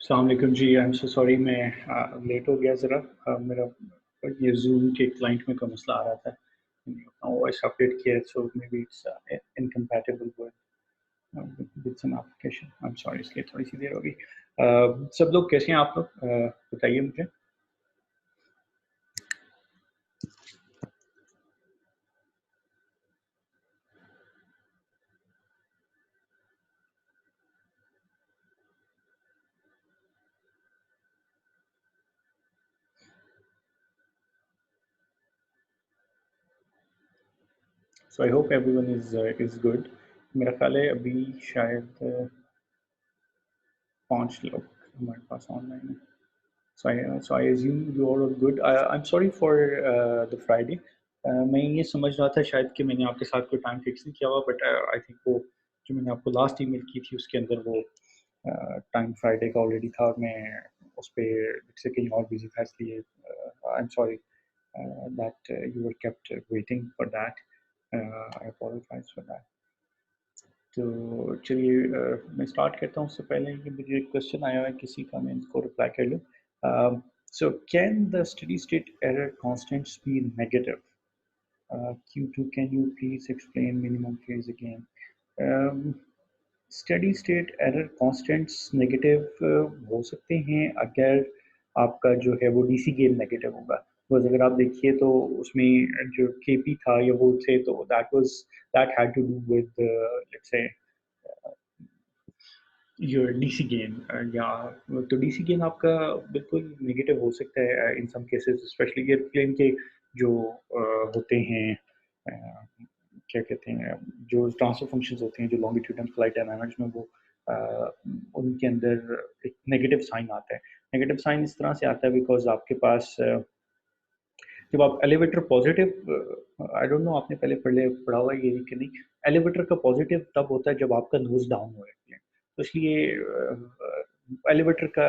अस्सलाम वालेकुम जी। I am so sorry, मैं लेट हो गया ज़रा। मेरा ये जूम के क्लाइंट में कोई मसला आ रहा था। वॉइस अपडेट किया है, so maybe it's incompatible with some application. I am sorry, इसलिए थोड़ी सी देर होगी। सब लोग कैसे हैं आप लोग? बताइए मुझे। So I hope everyone is good. मेरा ख्याल है अभी शायद 5 लोग हमारे पास ऑनलाइन हैं। So I assume you are all good. I'm sorry for the Friday. मैं ये समझ रहा था शायद कि मैंने आपके साथ कोई टाइम फिक्स नहीं किया हुआ, बट आई थिंक वो जो मैंने आपको लास्ट ईमेल की थी उसके अंदर वो टाइम फ्राइडे का ऑलरेडी था, और मैं उस पर से कहीं और बिजी था, इसलिए I am sorry that you were kept waiting for that. I apologise for that. तो चलिए मैं स्टार्ट करता हूँ। उससे पहले कि मुझे एक क्वेश्चन आया है किसी का, मैं इसको रिप्लाई कर लूँ। So can the steady state error constants be negative? Q2, can you please explain minimum phase again? Steady state error constants negative हो सकते हैं अगर आपका जो है वो डीसी गेन नेगेटिव होगा। बस अगर आप देखिए तो उसमें जो केपी था या वो थे, तो that had to do with let's say your DC gain, या तो डीसी गेन आपका बिल्कुल नेगेटिव हो सकता है इन सम केसेस, स्पेशली एयरप्लेन के जो होते हैं क्या कहते हैं, जो ट्रांसफर फंक्शंस होते हैं जो लॉन्गिट्यूडनल फ्लाइट डायनामिक्स में वो उनके अंदर एक नेगेटिव साइन आता है। नेगेटिव साइन इस तरह से आता है बिकॉज आपके पास जब आप elevator positive, I don't know आपने पहले पढ़ा हुआ है ये कि नहीं, एलिवेटर का पॉजिटिव तब होता है जब आपका नोज डाउन हो है। तो इसलिए एलिवेटर का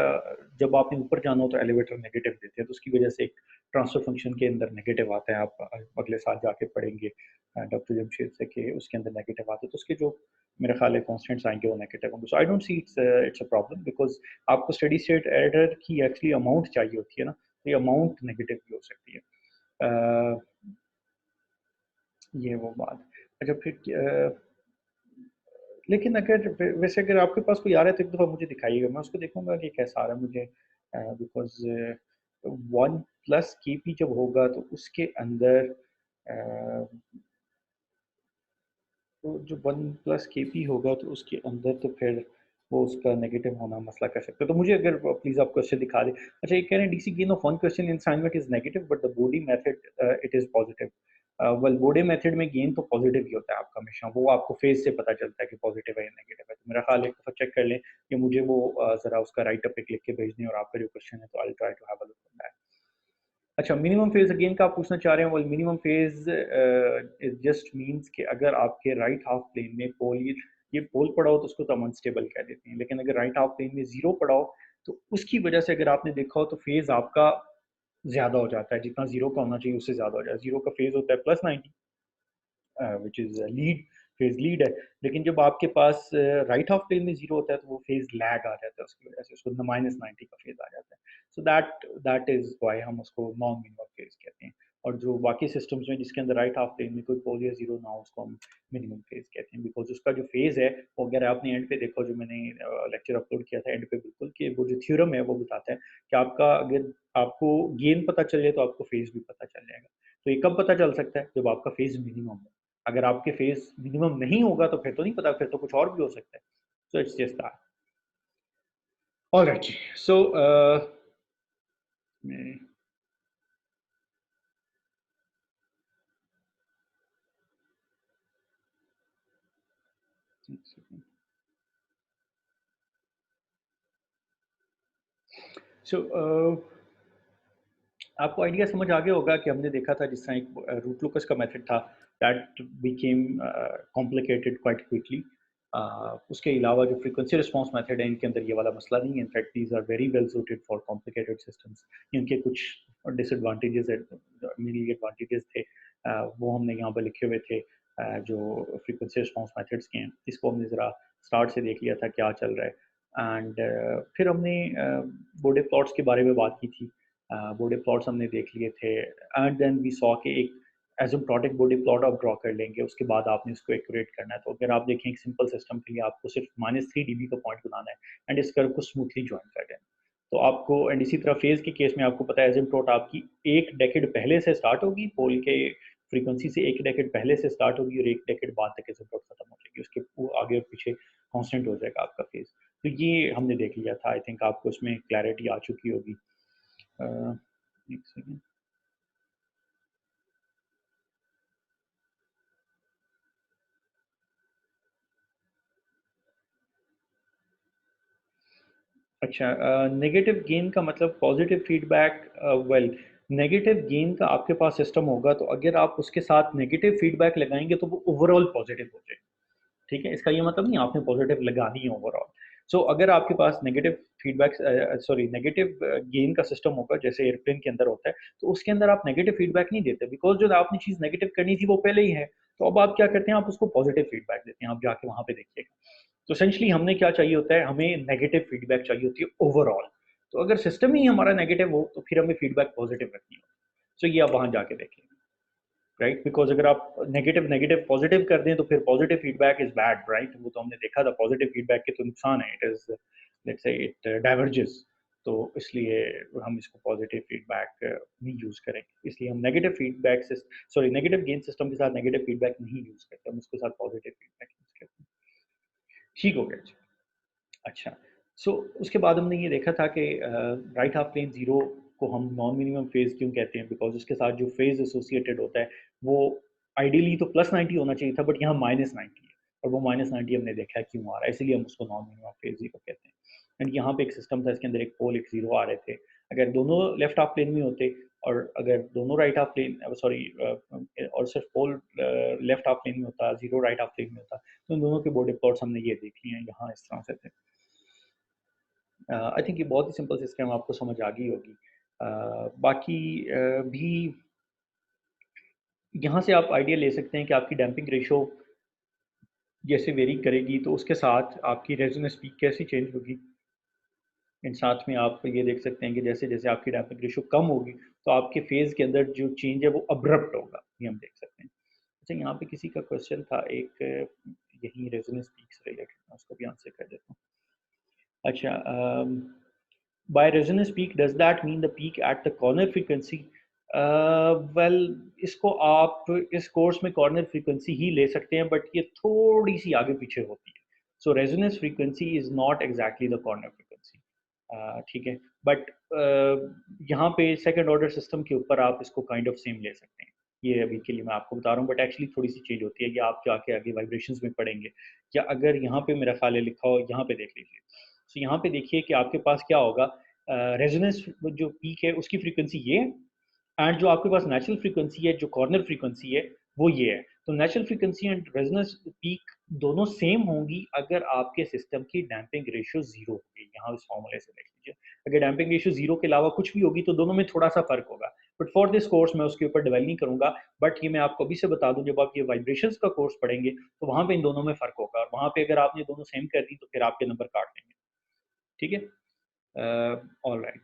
जब आपने ऊपर जाना हो तो एलिवेटर नेगेटिव देते हैं, तो उसकी वजह से एक ट्रांसफर फंक्शन के अंदर नेगेटिव आता है। आप अगले साल जाके पढ़ेंगे डॉक्टर जमशेद से कि उसके अंदर नेगेटिव आते हैं, तो उसके जो मेरा ख्याल है कॉन्स्टेंट्स आएंगे वो नेगेटिव होंगे। So I don't see it's a problem, because आपको स्टडी स्टेट एरर की एक्चुअली अमाउंट चाहिए होती है ना, तो ये अमाउंट नेगेटिव भी हो सकती है। अ, ये वो बात। अच्छा फिर लेकिन अगर वैसे अगर आपके पास कोई आ रहा है तो एक दफ़ा मुझे दिखाइएगा, मैं उसको देखूंगा कि कैसा आ रहा है मुझे। बिकॉज 1 प्लस के पी जब होगा तो उसके अंदर तो जो 1 प्लस के पी होगा तो उसके अंदर तो फिर वो उसका नेगेटिव होना मसला कर सकते हैं। तो मुझे अगर प्लीज़ आप क्वेश्चन दिखा दें। अच्छा, ये कह रहे हैं DC gain of one question in assignment is negative but the body method it is positive. Well, body method में गेन तो पॉजिटिव ही होता है आपका हमेशा, वो आपको फेस से पता चलता है कि पॉजिटिव है या नेगेटिव है। तो मेरा ख्याल एक दफ़ा चेक कर लें कि मुझे वो ज़रा उसका राइट अप एक लिख के भेज दें, और आपका जो क्वेश्चन है तो I try to have a look on that. अच्छा, मिनिमम फेज अगेन का आप पूछना चाह रहे हैं। Well, minimum phase it just means कि अगर आपके राइट हाफ प्लेन में पोल ये पोल पड़ा हो तो उसको तो हम अनस्टेबल कह देते हैं, लेकिन अगर राइट हाफ प्लेन में जीरो पड़ा हो तो उसकी वजह से अगर आपने देखा हो तो फेज आपका ज्यादा हो जाता है, जितना जीरो का होना चाहिए उससे ज्यादा हो जाता है। जीरो का फेज होता है +90, which is lead, phase lead है। लेकिन जब आपके पास राइट हाफ प्लेन में जीरो होता है तो वो फेज लैग आ जाता है, उसकी वजह से उसको -90 का फेज आ जाता है। सो दैट इज वाई हम उसको नॉन मिनिमम फेज कहते हैं। और जो बाकी सिस्टम्स में जिसके अंदर राइट हाफ प्लेन में कोई पोल या जीरो ना हो उसको हम मिनिमम फेज कहते हैं, बिकॉज उसका जो फेज है वो, अगर आपने एंड पे देखो जो मैंने लेक्चर अपलोड किया था एंड पे बिल्कुल, कि वो जो थ्योरम है वो बताता है कि आपका अगर आपको गेन पता चल जाए तो आपको फेज भी पता चल जाएगा। तो ये कब पता चल सकता है? जब आपका फेज मिनिमम हो। अगर आपके फेस मिनिमम नहीं होगा तो फिर तो नहीं पता, फिर तो कुछ और भी हो सकता है। So it's just that. Alright, so मैं सो आपको आइडिया समझ आ गया होगा कि हमने देखा था जिस तरह एक रूट लुकस का मेथड था, that became complicated quite quickly. उसके अलावा जो फ्रीक्वेंसी रिस्पांस मेथड है इनके अंदर ये वाला मसला नहीं है। In fact these are very well suited for complicated systems. इनके कुछ डिसएडवांटेजेस मेनली एडवांटेजेस थे, वो हमने यहाँ पर लिखे हुए थे। जो फ्रीक्वेंसी रिस्पांस मेथड्स के हैं इसको हमने ज़रा स्टार्ट से देख लिया था क्या चल रहा है। एंड फिर हमने बोडे प्लॉट्स के बारे में बात की थी। बोडे प्लॉट्स हमने देख लिए थे एंड देन वी सॉ कि एक एसिम्प्टोटिक बोडे प्लॉट आप ड्रॉ कर लेंगे, उसके बाद आपने इसको एक्यूरेट करना है। तो अगर आप देखें एक सिंपल सिस्टम के लिए आपको सिर्फ -3 डीबी का पॉइंट बनाना है एंड इस कर्व को स्मूथली जॉइन कर देना है। तो आपको एंड इसी तरह फेज़ के केस में आपको पता है एसिम्प्टोट आपकी 1 डेकेड पहले से स्टार्ट होगी, पोल के फ्रीक्वेंसी से 1 डेकेड पहले से स्टार्ट होगी और 1 डेकेड बाद तक एसिम्प्टोट खत्म हो जाएगी। उसके वो आगे और पीछे कांस्टेंट हो जाएगा आपका फेज़। तो ये हमने देख लिया था। आई थिंक आपको इसमें क्लैरिटी आ चुकी होगी। अ, एक सेकंड। अच्छा, नेगेटिव गेन का मतलब positive feedback. Well, negative gain का आपके पास सिस्टम होगा तो अगर आप उसके साथ नेगेटिव फीडबैक लगाएँगे तो वो ओवरऑल पॉजिटिव हो जाएगा। ठीक है? इसका ये मतलब नहीं आपने पॉजिटिव लगानी है ओवरऑल। सो अगर आपके पास negative feedback sorry negative gain का सिस्टम होगा जैसे एयरप्लेन के अंदर होता है, तो उसके अंदर आप नेगेटिव फीडबैक नहीं देते बिकॉज़ जो आपने चीज़ नेगेटिव करनी थी वो पहले ही है। तो अब आप क्या करते हैं, आप उसको पॉजिटिव फीडबैक देते हैं, आप जाके वहाँ पे देखिएगा। तो एसेंशियली हमें क्या चाहिए होता है, हमें नेगेटिव फीडबैक चाहिए होती है ओवरऑल। तो अगर सिस्टम ही हमारा नेगेटिव हो, तो फिर हमें फीडबैक पॉजिटिव रखनी होगी। सो ये आप वहाँ जाके देखें। राइट, बिकॉज़ अगर आप नेगेटिव नेगेटिव पॉजिटिव कर दें तो फिर positive feedback is bad, right? वो तो हमने देखा था पॉजिटिव फीडबैक के तो नुकसान है। It is let's say it diverges. तो इसलिए हम इसको पॉजिटिव फीडबैक नहीं यूज़ करेंगे। इसलिए हम नेगेटिव फीडबैक सिस सॉरी नेगेटिव गेन सिस्टम के साथ नेगेटिव फीडबैक नहीं यूज़ करते, हम उसके साथ पॉजिटिव फीडबैक यूज़ करते हैं। ठीक हो गया जी। अच्छा, सो उसके बाद हमने ये देखा था कि राइट हाफ प्लेन ज़ीरो को हम नॉन मिनिमम फेज़ क्यों कहते हैं? बिकॉज़ उसके साथ जो फेज़ एसोसिएटेड होता है, वो आइडियली तो +90 होना चाहिए था, बट यहाँ -90 है और वो -90 हमने देखा है क्यों आ रहा है, इसीलिए हम उसको नॉन मिनिमम फेज़ ज़ीरो कहते हैं। एंड यहाँ पे एक सिस्टम था, इसके अंदर एक पोल, एक ज़ीरो आ रहे थे। अगर दोनों लेफ्ट हाफ प्लेन में होते और अगर दोनों राइट हाफ प्लेन और सिर्फ पोल लेफ्ट हाफ प्लेन में होता, ज़ीरो राइट हाफ प्लेन में होता, तो इन दोनों के बॉडी प्लॉट्स हमने ये देख लिए हैं, यहाँ इस तरह से थे। आई थिंक ये बहुत ही सिंपल सिस्टम आपको समझ आ गई होगी। बाकी भी यहाँ से आप आइडिया ले सकते हैं कि आपकी डैम्पिंग रेशो जैसे वेरी करेगी तो उसके साथ आपकी रेजोनेंस पीक कैसे चेंज होगी। एंड साथ में आप ये देख सकते हैं कि जैसे-जैसे आपकी डैम्पिंग रेशो कम होगी, तो आपके फेज़ के अंदर जो चेंज है वो अब्रप्ट होगा, ये हम देख सकते हैं। अच्छा, यहाँ पे किसी का क्वेश्चन था एक यही रेजोनेंस पीक से रिलेटेड, मैं उसको भी आंसर कर देता हूँ। अच्छा, by resonance peak, does that mean the peak at the corner frequency? Well, इसको आप इस कोर्स में कॉर्नर फ्रीक्वेंसी ही ले सकते हैं, बट ये थोड़ी सी आगे पीछे होती है। So resonance frequency is not exactly the corner frequency. ठीक है, बट यहाँ पे सेकंड ऑर्डर सिस्टम के ऊपर आप इसको काइंड ऑफ सेम ले सकते हैं। ये अभी के लिए मैं आपको बता रहा हूँ, बट एक्चुअली थोड़ी सी चेंज होती है, ये आप जाके आगे वाइब्रेशंस में पढ़ेंगे। या अगर यहाँ पे मेरा ख्याल है लिखा हो, यहाँ पे देख लीजिए। सो यहाँ पे देखिए कि आपके पास क्या होगा, रेजोनेंस जो पीक है उसकी फ्रीक्वेंसी ये है एंड जो आपके पास नेचुरल फ्रीक्वेंसी है, जो कॉर्नर फ्रीक्वेंसी है, वो ये है। तो natural frequency and resonance peak दोनों सेम होंगी अगर आपके सिस्टम की डैम्पिंग रेशियो 0 होगी। यहाँ इस फॉर्मूले से देख लीजिए। अगर डैम्पिंग रेशियो 0 के अलावा कुछ भी होगी तो दोनों में थोड़ा-सा फ़र्क होगा। बट फॉर दिस कोर्स मैं उसके ऊपर डिवेल नहीं करूँगा। बट ये मैं आपको अभी से बता दूँ, जब आप ये वाइब्रेशंस का कोर्स पढ़ेंगे, तो वहाँ पे इन दोनों में फ़र्क होगा और वहाँ पे अगर आपने दोनों सेम कर दी तो फिर आपके नंबर काट देंगे। ठीक है? ऑलराइट।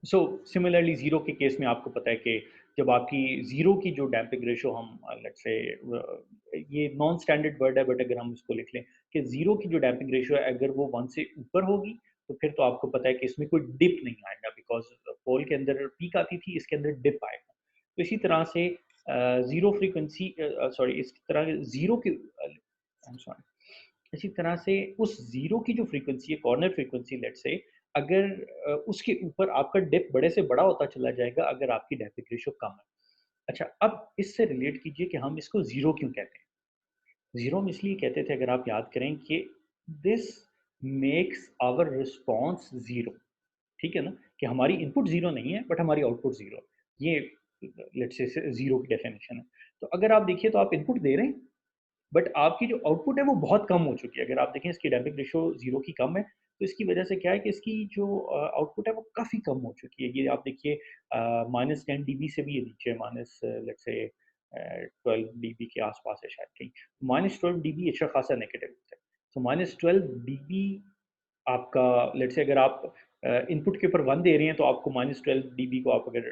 सो सिमिलरली ज़ीरो के केस में आपको पता है कि जब आपकी ज़ीरो की जो डैम्पिंग रेशो हम लेट्स से ये नॉन स्टैंडर्ड वर्ड है, बट अगर हम इसको लिख लें कि ज़ीरो की जो डैम्पिंग रेशो है अगर वो 1 से ऊपर होगी, तो फिर तो आपको पता है कि इसमें कोई डिप नहीं आएगा बिकॉज़ पोल के अंदर पीक आती थी, इसके अंदर डिप आएगा। तो इसी तरह से ज़ीरो फ्रीक्वेंसी सॉरी इस तरह ज़ीरो की आई एम सॉरी इसी तरह से उस ज़ीरो की जो फ्रीक्वेंसी है, कॉर्नर फ्रीक्वेंसी लेट्स से, अगर उसके ऊपर आपका डिप बड़े से बड़ा होता चला जाएगा अगर आपकी डेप्थ रेशियो कम है। अच्छा, अब इससे रिलेट कीजिए कि हम इसको ज़ीरो क्यों कहते हैं? ज़ीरो हम इसलिए कहते थे, अगर आप याद करें, कि this makes our response zero. ठीक है ना? कि हमारी इनपुट ज़ीरो नहीं है बट हमारी आउटपुट ज़ीरो है। ये लेट्स से ज़ीरो की डेफिनिशन है। तो अगर आप देखिए तो आप इनपुट दे रहे हैं बट आपकी जो आउटपुट है वो बहुत कम हो चुकी है। अगर आप देखें इसकी डैम्पिंग रेशियो 0 की कम है, तो इसकी वजह से क्या है कि इसकी जो आउटपुट है वो काफ़ी कम हो चुकी है। ये आप देखिए -10 डीबी से भी ये नीचे है, माइनस लेट्स से 12 डीबी के आस-पास है शायद कहीं। -12 डीबी अच्छा खासा नेगेटिव है। तो -12 dB आपका, लेट्स से अगर आप इनपुट के ऊपर 1 दे रहे हैं तो आपको -12 dB को आप अगर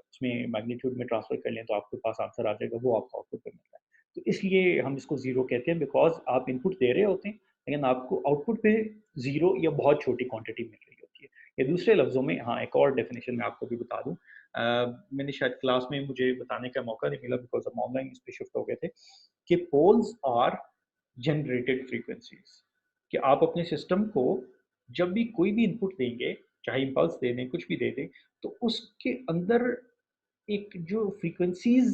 उसमें मैग्नीट्यूड में ट्रांसफ़र कर लें तो आपके पास आंसर आ जाएगा, वो आपको आउटपुट पे मिल रहा है। तो इसलिए हम इसको ज़ीरो कहते हैं, बिकॉज़ आप इनपुट दे रहे होते हैं, लेकिन आपको आउटपुट पे ज़ीरो या बहुत छोटी क्वांटिटी मिल रही होती है। या दूसरे लफ्ज़ों में, हाँ, एक और डेफ़िनिशन मैं आपको भी बता दूँ। मैंने शायद क्लास में मुझे बताने का मौका नहीं मिला बिकॉज़ हम ऑनलाइन इस पे शिफ्ट हो गए थे, कि पोल्स आर जनरेटेड फ्रीक्वेंसीज़, कि आप अपने सिस्टम को जब भी कोई भी इनपुट देंगे, चाहे इम्पल्स दे दें, कुछ भी दे दें, तो उसके अंदर एक जो फ्रीक्वेंसीज़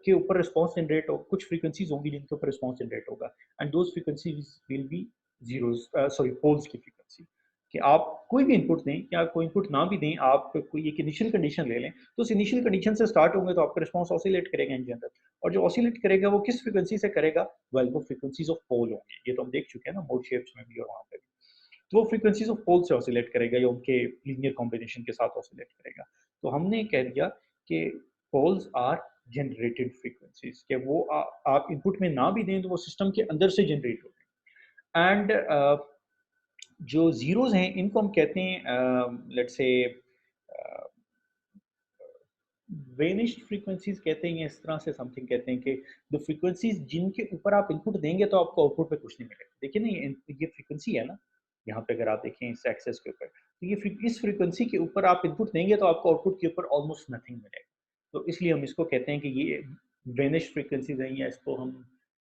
के ऊपर रिस्पॉन्स जनरेट हो, कुछ फ्रीक्वेंसीज़ होंगी जिनके ऊपर रिस्पॉन्स जनरेट होगा, and those frequencies will be zeros, sorry, poles की फ्रीक्वेंसी। कि आप कोई भी इनपुट दें या कोई इनपुट ना भी दें, आप कोई एक इनिशियल कंडीशन ले लें, तो उस इनिशियल कंडीशन से स्टार्ट होंगे तो आपका रिस्पॉन्स ऑसिलेट करेगा इन जनरल, और जो ऑसिलेट करेगा वो किस फ्रीक्वेंसी से करेगा? वेल, वो फ्रीक्वेंसीज़ ऑफ पोल होंगे। ये तो हम देख चुके हैं ना मोड शेप्स में भी और वहाँ पे भी। तो वो फ्रीक्वेंसीज़ ऑफ पोल से ऑसिलेट करेगा या उनके लीनियर कॉम्बिनेशन के साथ ऑसिलेट करेगा। तो हमने कह दिया कि पोल्स आर जनरेटेड फ्रीक्वेंसीज़, कि वो आप इनपुट में ना भी दें तो वो सिस्टम के अंदर से जनरेट होते हैं। एंड जो ज़ीरोज़ हैं इनको हम कहते हैं, लेट्स से वेनिश्ड फ्रीक्वेंसीज़ कहते हैं, या इस तरह से समथिंग कहते हैं, कि द फ्रीक्वेंसीज़ जिनके ऊपर आप इनपुट देंगे तो आपको आउटपुट पे कुछ नहीं मिलेगा। देखिए ना, ये फ्रीक्वेंसी है ना, यहाँ पे अगर आप देखें इस एक्सेस के ऊपर, तो इस फ्रीक्वेंसी के ऊपर आप इनपुट देंगे तो आपको आउटपुट के ऊपर ऑलमोस्ट नथिंग मिलेगा। तो इसलिए हम इसको कहते हैं कि ये वेनिश्ड फ्रीक्वेंसीज़ हैं, या इसको हम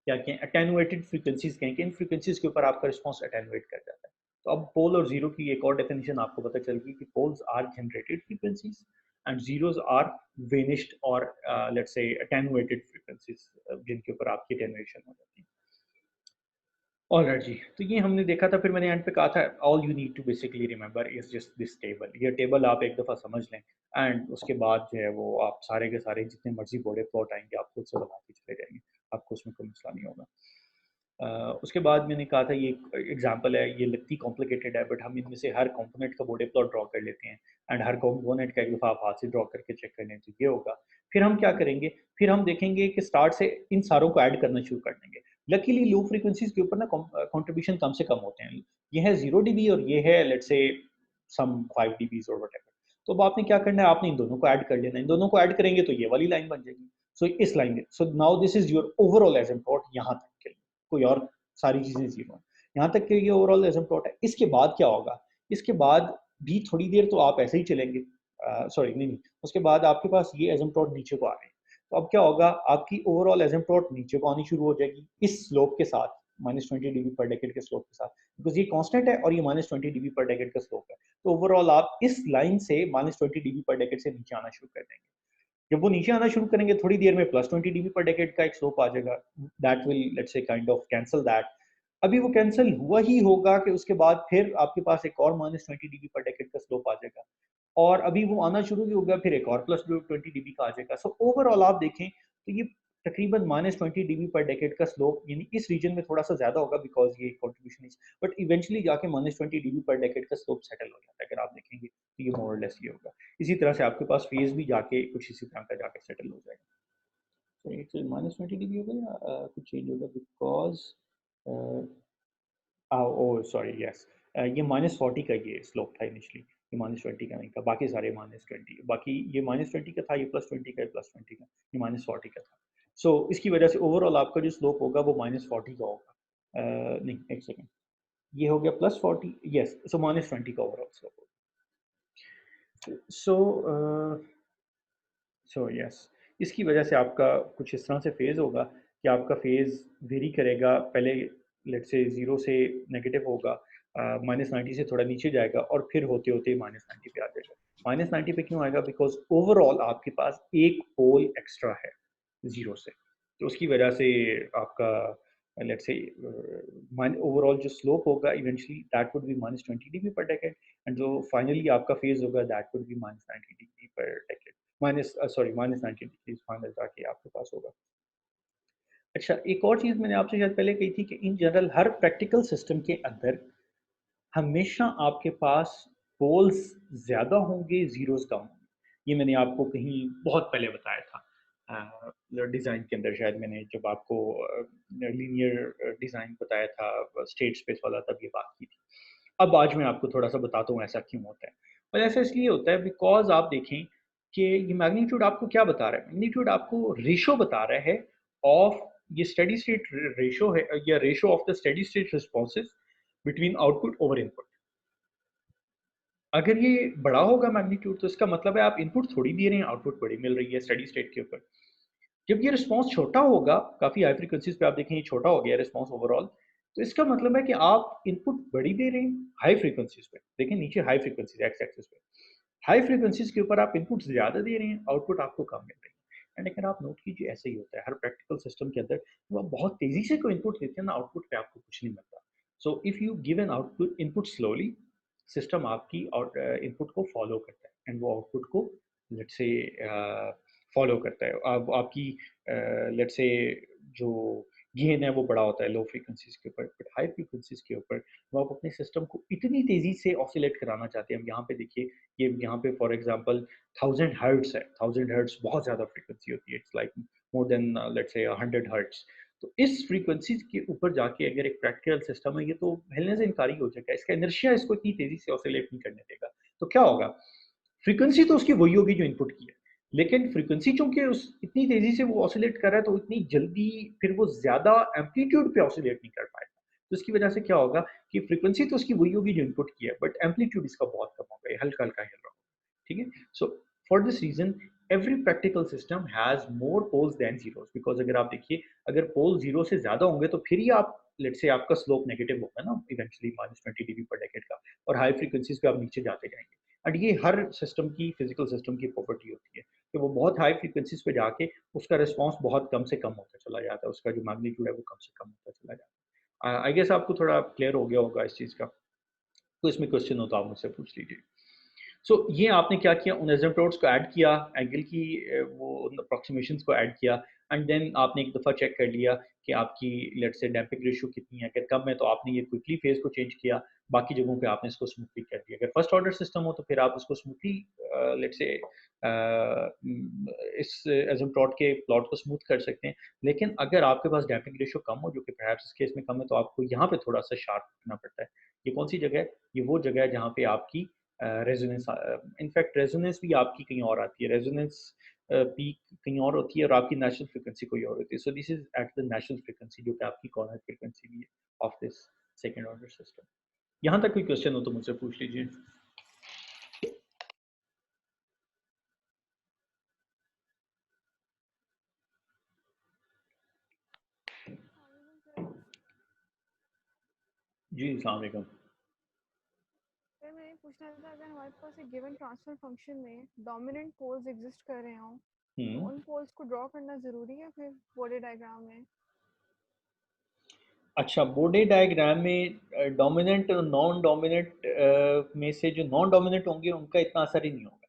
क्या कहें, अटेन्युएटेड फ्रीक्वेंसीज़ कहें, कि इन फ्रीक्वेंसीज़ के ऊपर आपका रिस्पॉन्स अटेन्युएट कर जाता है। तो अब पोल और ज़ीरो की एक और डेफिनिशन आपको पता चल गई कि poles are generated frequencies and zeros are vanished और लेट्स से अटेन्युएटेड फ्रीक्वेंसीज़, जिनके ऊपर आपकी अटेन्युएशन हो जाती है। ऑलराइट जी, तो ये हमने देखा था, फिर मैंने एंड पे कहा था all you need to basically remember is just this table. ये टेबल आप एक दफ़ा समझ लें, एंड उसके बाद जो है वो आप सारे के सारे जितने मर्ज़ी बॉर्डर प्लॉट आएँगे आप खुद से बनाते चले जाएँगे। आपको उसमें कोई मसला नहीं होगा। उसके बाद मैंने कहा था ये एग्जांपल है, ये लगती कॉम्प्लिकेटेड है, बट हम इनमें से हर कंपोनेंट का बॉडी प्लॉट ड्रॉ कर लेते हैं, एंड हर कंपोनेंट का एक दफ़ा आप हाथ से ड्रॉ करके चेक कर लें तो ये होगा। फिर हम क्या करेंगे, फिर हम देखेंगे कि स्टार्ट से इन सारों को ऐड करना शुरू कर देंगे। लकीली लो फ्रीक्वेंसीज़ के ऊपर ना कंट्रीब्यूशन कम से कम होते हैं। ये है 0 डीबी और ये है लेट्स से सम 5 डीबीज़ और व्हाटएवर। तो अब आपने क्या करना है, आपने इन दोनों को ऐड कर लेना है। इन दोनों को ऐड करेंगे तो ये वाली लाइन बन जाएगी। सो इस लाइन में, so now this is your overall asymptote यहाँ तक के लिए। कोई और सारी चीज़ें ज़ीरो हैं। यहाँ तक कि ये ओवरऑल एसिम्प्टोट है। इसके बाद क्या होगा? इसके बाद भी थोड़ी देर तो आप ऐसे ही चलेंगे। सॉरी, नहीं, नहीं। उसके बाद आपके पास ये एसिम्प्टोट नीचे को आ रहे हैं। तो अब क्या होगा? आपकी ओवरऑल एसिम्प्टोट नीचे को आनी शुरू हो जाएगी इस स्लोप के साथ, -20 डीबी पर डेकेड के स्लोप के साथ। बिकॉज़ ये कांस्टेंट है और ये -20 डीबी पर डेकेड का स्लोप है। तो ओवरऑल आप इस लाइन से -20 डीबी पर डेकेड से नीचे आना शुरू कर देंगे। जब वो नीचे आना शुरू करेंगे, थोड़ी देर में +20 डीबी पर डेकेड का एक स्लोप आ जाएगा। That will let's say kind of cancel that. अभी वो कैंसल हुआ ही होगा कि उसके बाद फिर आपके पास एक और -20 डीबी पर डेकेड का स्लोप आ जाएगा, और अभी वो आना शुरू भी होगा, फिर एक और +20 डीबी का आ जाएगा। सो ओवरऑल आप देखें तो ये तकरीबन -20 डीबी पर डेकेड का स्लोप, यानी इस रीजन में थोड़ा-सा ज़्यादा होगा बिकॉज़ ये कंट्रीब्यूशन इज़, बट इवेंचुअली जाके -20 डीबी पर डेकेड का स्लोप सेटल हो जाता है। अगर आप देखेंगे तो ये मोर और लेस ये होगा। इसी तरह से आपके पास फेज़ भी जाके कुछ इसी तरह का जाके सेटल हो जाएगा। तो इट्स -20 डीबी होगा या कुछ चेंज होगा because a oh sorry, yes, ये -40 का ये स्लोप था इनिशियली, ये -20 का नहीं था, बाकी सारे -20, बाकी ये -20 का था, ये +20 का, ये +20 का, ये -40 का था। सो इसकी वजह से ओवरऑल आपका जो स्लोप होगा वो -40 का होगा। नहीं, 1 सेकंड, ये हो गया +40, यस, सो -20 का ओवरऑल स्लोप होगा। सो यस, इसकी वजह से आपका कुछ इस तरह से फ़ेज़ होगा कि आपका फ़ेज़ वेरी करेगा। पहले लेट्स से 0 से नेगेटिव होगा, -90 से थोड़ा नीचे जाएगा और फिर होते-होते -90 पे आ जाएगा। -90 पे क्यों आएगा? बिकॉज़ ओवरऑल आपके पास एक पोल एक्स्ट्रा है 0 से। तो उसकी वजह से आपका लेट्स से मान ओवरऑल जो स्लोप होगा eventually that would be -20 dB पर डेकेड, एंड जो फाइनली आपका फ़ेज़ होगा दैट वुड बी -90 डिग्री पर डेकेड। सॉरी, -90 डिग्रीज़ फाइनल जाके आपके पास होगा। अच्छा, एक और चीज़ मैंने आपसे शायद पहले कही थी कि in general her practical system के अंदर हमेशा आपके पास पोल्स ज़्यादा होंगे, ज़ीरोज़ कम होंगे। ये मैंने आपको कहीं बहुत पहले बताया था। डिज़ाइन के अंदर शायद मैंने जब आपको लीनियर डिज़ाइन बताया था स्टेट स्पेस वाला तब ये बात की थी। अब आज मैं आपको थोड़ा-सा बताता हूँ ऐसा क्यों होता है। और ऐसा इसलिए होता है बिकॉज़ आप देखें कि ये मैग्नीट्यूड आपको क्या बता रहा है? मैग्नीट्यूड आपको रेशो बता रहा है ऑफ ये स्टेडी स्टेट रेशो है या ratio of the steady state responses between output over input. अगर ये बड़ा होगा मैग्नीट्यूड तो इसका मतलब है आप इनपुट थोड़ी दे रहे हैं, आउटपुट बड़ी मिल रही है स्टेडी स्टेट के ऊपर। जब ये रिस्पॉन्स छोटा होगा, काफ़ी हाई फ्रीक्वेंसीज़ पे आप देखें ये छोटा हो गया रिस्पॉन्स ओवरऑल, तो इसका मतलब है कि आप इनपुट बड़ी दे रहे हैं हाई फ्रीक्वेंसीज़ पे। देखें नीचे हाई फ्रीक्वेंसीज़ एक्स एक्सिस पे। हाई फ्रीक्वेंसीज़ के ऊपर आप इनपुट ज़्यादा दे रहे हैं, आउटपुट आपको कम मिल रही है। एंड अगर आप नोट कीजिए ऐसे ही होता है हर प्रैक्टिकल सिस्टम के अंदर, तो आप बहुत तेज़ी से कोई इनपुट देते हैं ना आउटपुट पे आपको कुछ नहीं मिलता। So if you give an output input slowly, system आपकी इनपुट को फॉलो करता है एंड वो आउटपुट को लेट्स से फॉलो करता है। अब आपकी लेट्स से जो गेन है वो बड़ा होता है लो फ्रीक्वेंसीज़ के ऊपर, बट हाई फ्रीक्वेंसीज़ के ऊपर वो आप अपने सिस्टम को इतनी तेज़ी से ऑसिलेट कराना चाहते हैं। अब यहाँ पे देखिए, ये यहाँ पे फॉर एग्ज़ाम्पल 1000 हर्ट्ज़ है, 1000 हर्ट्ज़ बहुत ज़्यादा फ्रीक्वेंसी होती है, it's like more than let's say 100 hertz. तो इस फ्रीक्वेंसी के ऊपर जाके अगर एक प्रैक्टिकल सिस्टम है, ये तो हिलने से इनकारी हो जाएगा, इसका इनर्शिया इसको इतनी तेज़ी से ऑसिलेट नहीं करने देगा। तो क्या होगा? फ्रीक्वेंसी तो उसकी वही होगी जो इनपुट की है, लेकिन फ्रीक्वेंसी चूँकि उस इतनी तेज़ी से वो ऑसिलेट कर रहा है, तो इतनी जल्दी फिर वो ज़्यादा एम्पलीट्यूड पे ऑसिलेट नहीं कर पाएगा। तो इसकी वजह से क्या होगा कि फ्रीक्वेंसी तो उसकी वही होगी जो इनपुट की है, बट एम्पलीट्यूड इसका बहुत कम होगा, ये हल्का-हल्का हिल रहा होगा। ठीक है? So for this reason every practical system has more poles than zeros, because अगर आप देखिए, अगर पोल 0 से ज़्यादा होंगे तो फिर ही आप लेट्स से आपका स्लोप नेगेटिव होगा ना इवेंचुअली -20 डीबी पर डेकेड का, और हाई फ्रीक्वेंसीज़ पे आप नीचे जाते जाएँगे। एंड ये हर सिस्टम की फिज़िकल सिस्टम की प्रॉपर्टी होती है कि वो बहुत हाई फ्रीक्वेंसीज़ पे जाके उसका रिस्पॉन्स बहुत कम से कम होता चला जाता है, उसका जो मैग्नीट्यूड है वो कम से कम होता चला जाता है। आई गेस आपको थोड़ा क्लियर हो गया होगा इस चीज़ का। तो इसमें क्वेश्चन हो तो आप मुझसे पूछ लीजिए। सो ये आपने क्या किया, उन एसिम्पटोट्स को ऐड किया, एंगल की वो उन अप्रॉक्सिमेशंस को ऐड किया, एंड देन आपने एक दफ़ा चेक कर लिया कि आपकी लेट्स से डैम्पिंग रेशियो कितनी है, अगर कम है तो आपने ये क्विकली फेज़ को चेंज किया, बाकी जगहों पे आपने इसको स्मूथली कर दिया। अगर फर्स्ट ऑर्डर सिस्टम हो तो फिर आप उसको स्मूथली लेट्स से इस एसिम्पटोट के प्लॉट को स्मूथ कर सकते हैं। लेकिन अगर आपके पास डैम्पिंग रेशियो कम हो, जो कि परहैप्स इस केस में कम है, तो आपको यहाँ पे थोड़ा-सा शार्प रखना पड़ता है। ये कौन-सी जगह है? ये वो जगह है जहाँ पे आपकी रेजोनेंस इनफैक्ट रेजोनेंस भी आपकी कहीं और आती है, रेजोनेंस पीक कहीं और होती है और आपकी नेचुरल फ्रीक्वेंसी कोई और होती है। So this is at the natural frequency जो कि आपकी कॉर्नर फ्रीक्वेंसी भी है of this second order system. यहाँ तक कोई क्वेश्चन हो तो मुझसे पूछ लीजिए। जी अस्सलाम वालेकुम। सर मैं ये पूछना था, अगर हमारे पास एक गिवन ट्रांसफर फंक्शन में डोमिनेंट पोल्स एग्जिस्ट कर रहे हों, तो हम्म। उन पोल्स को ड्रॉ करना ज़रूरी है फिर बॉडी डायग्राम में? अच्छा, बोडे डायग्राम में डोमिनेंट और नॉन डोमिनेंट में से जो नॉन डोमिनेंट होंगे उनका इतना असर ही नहीं होगा।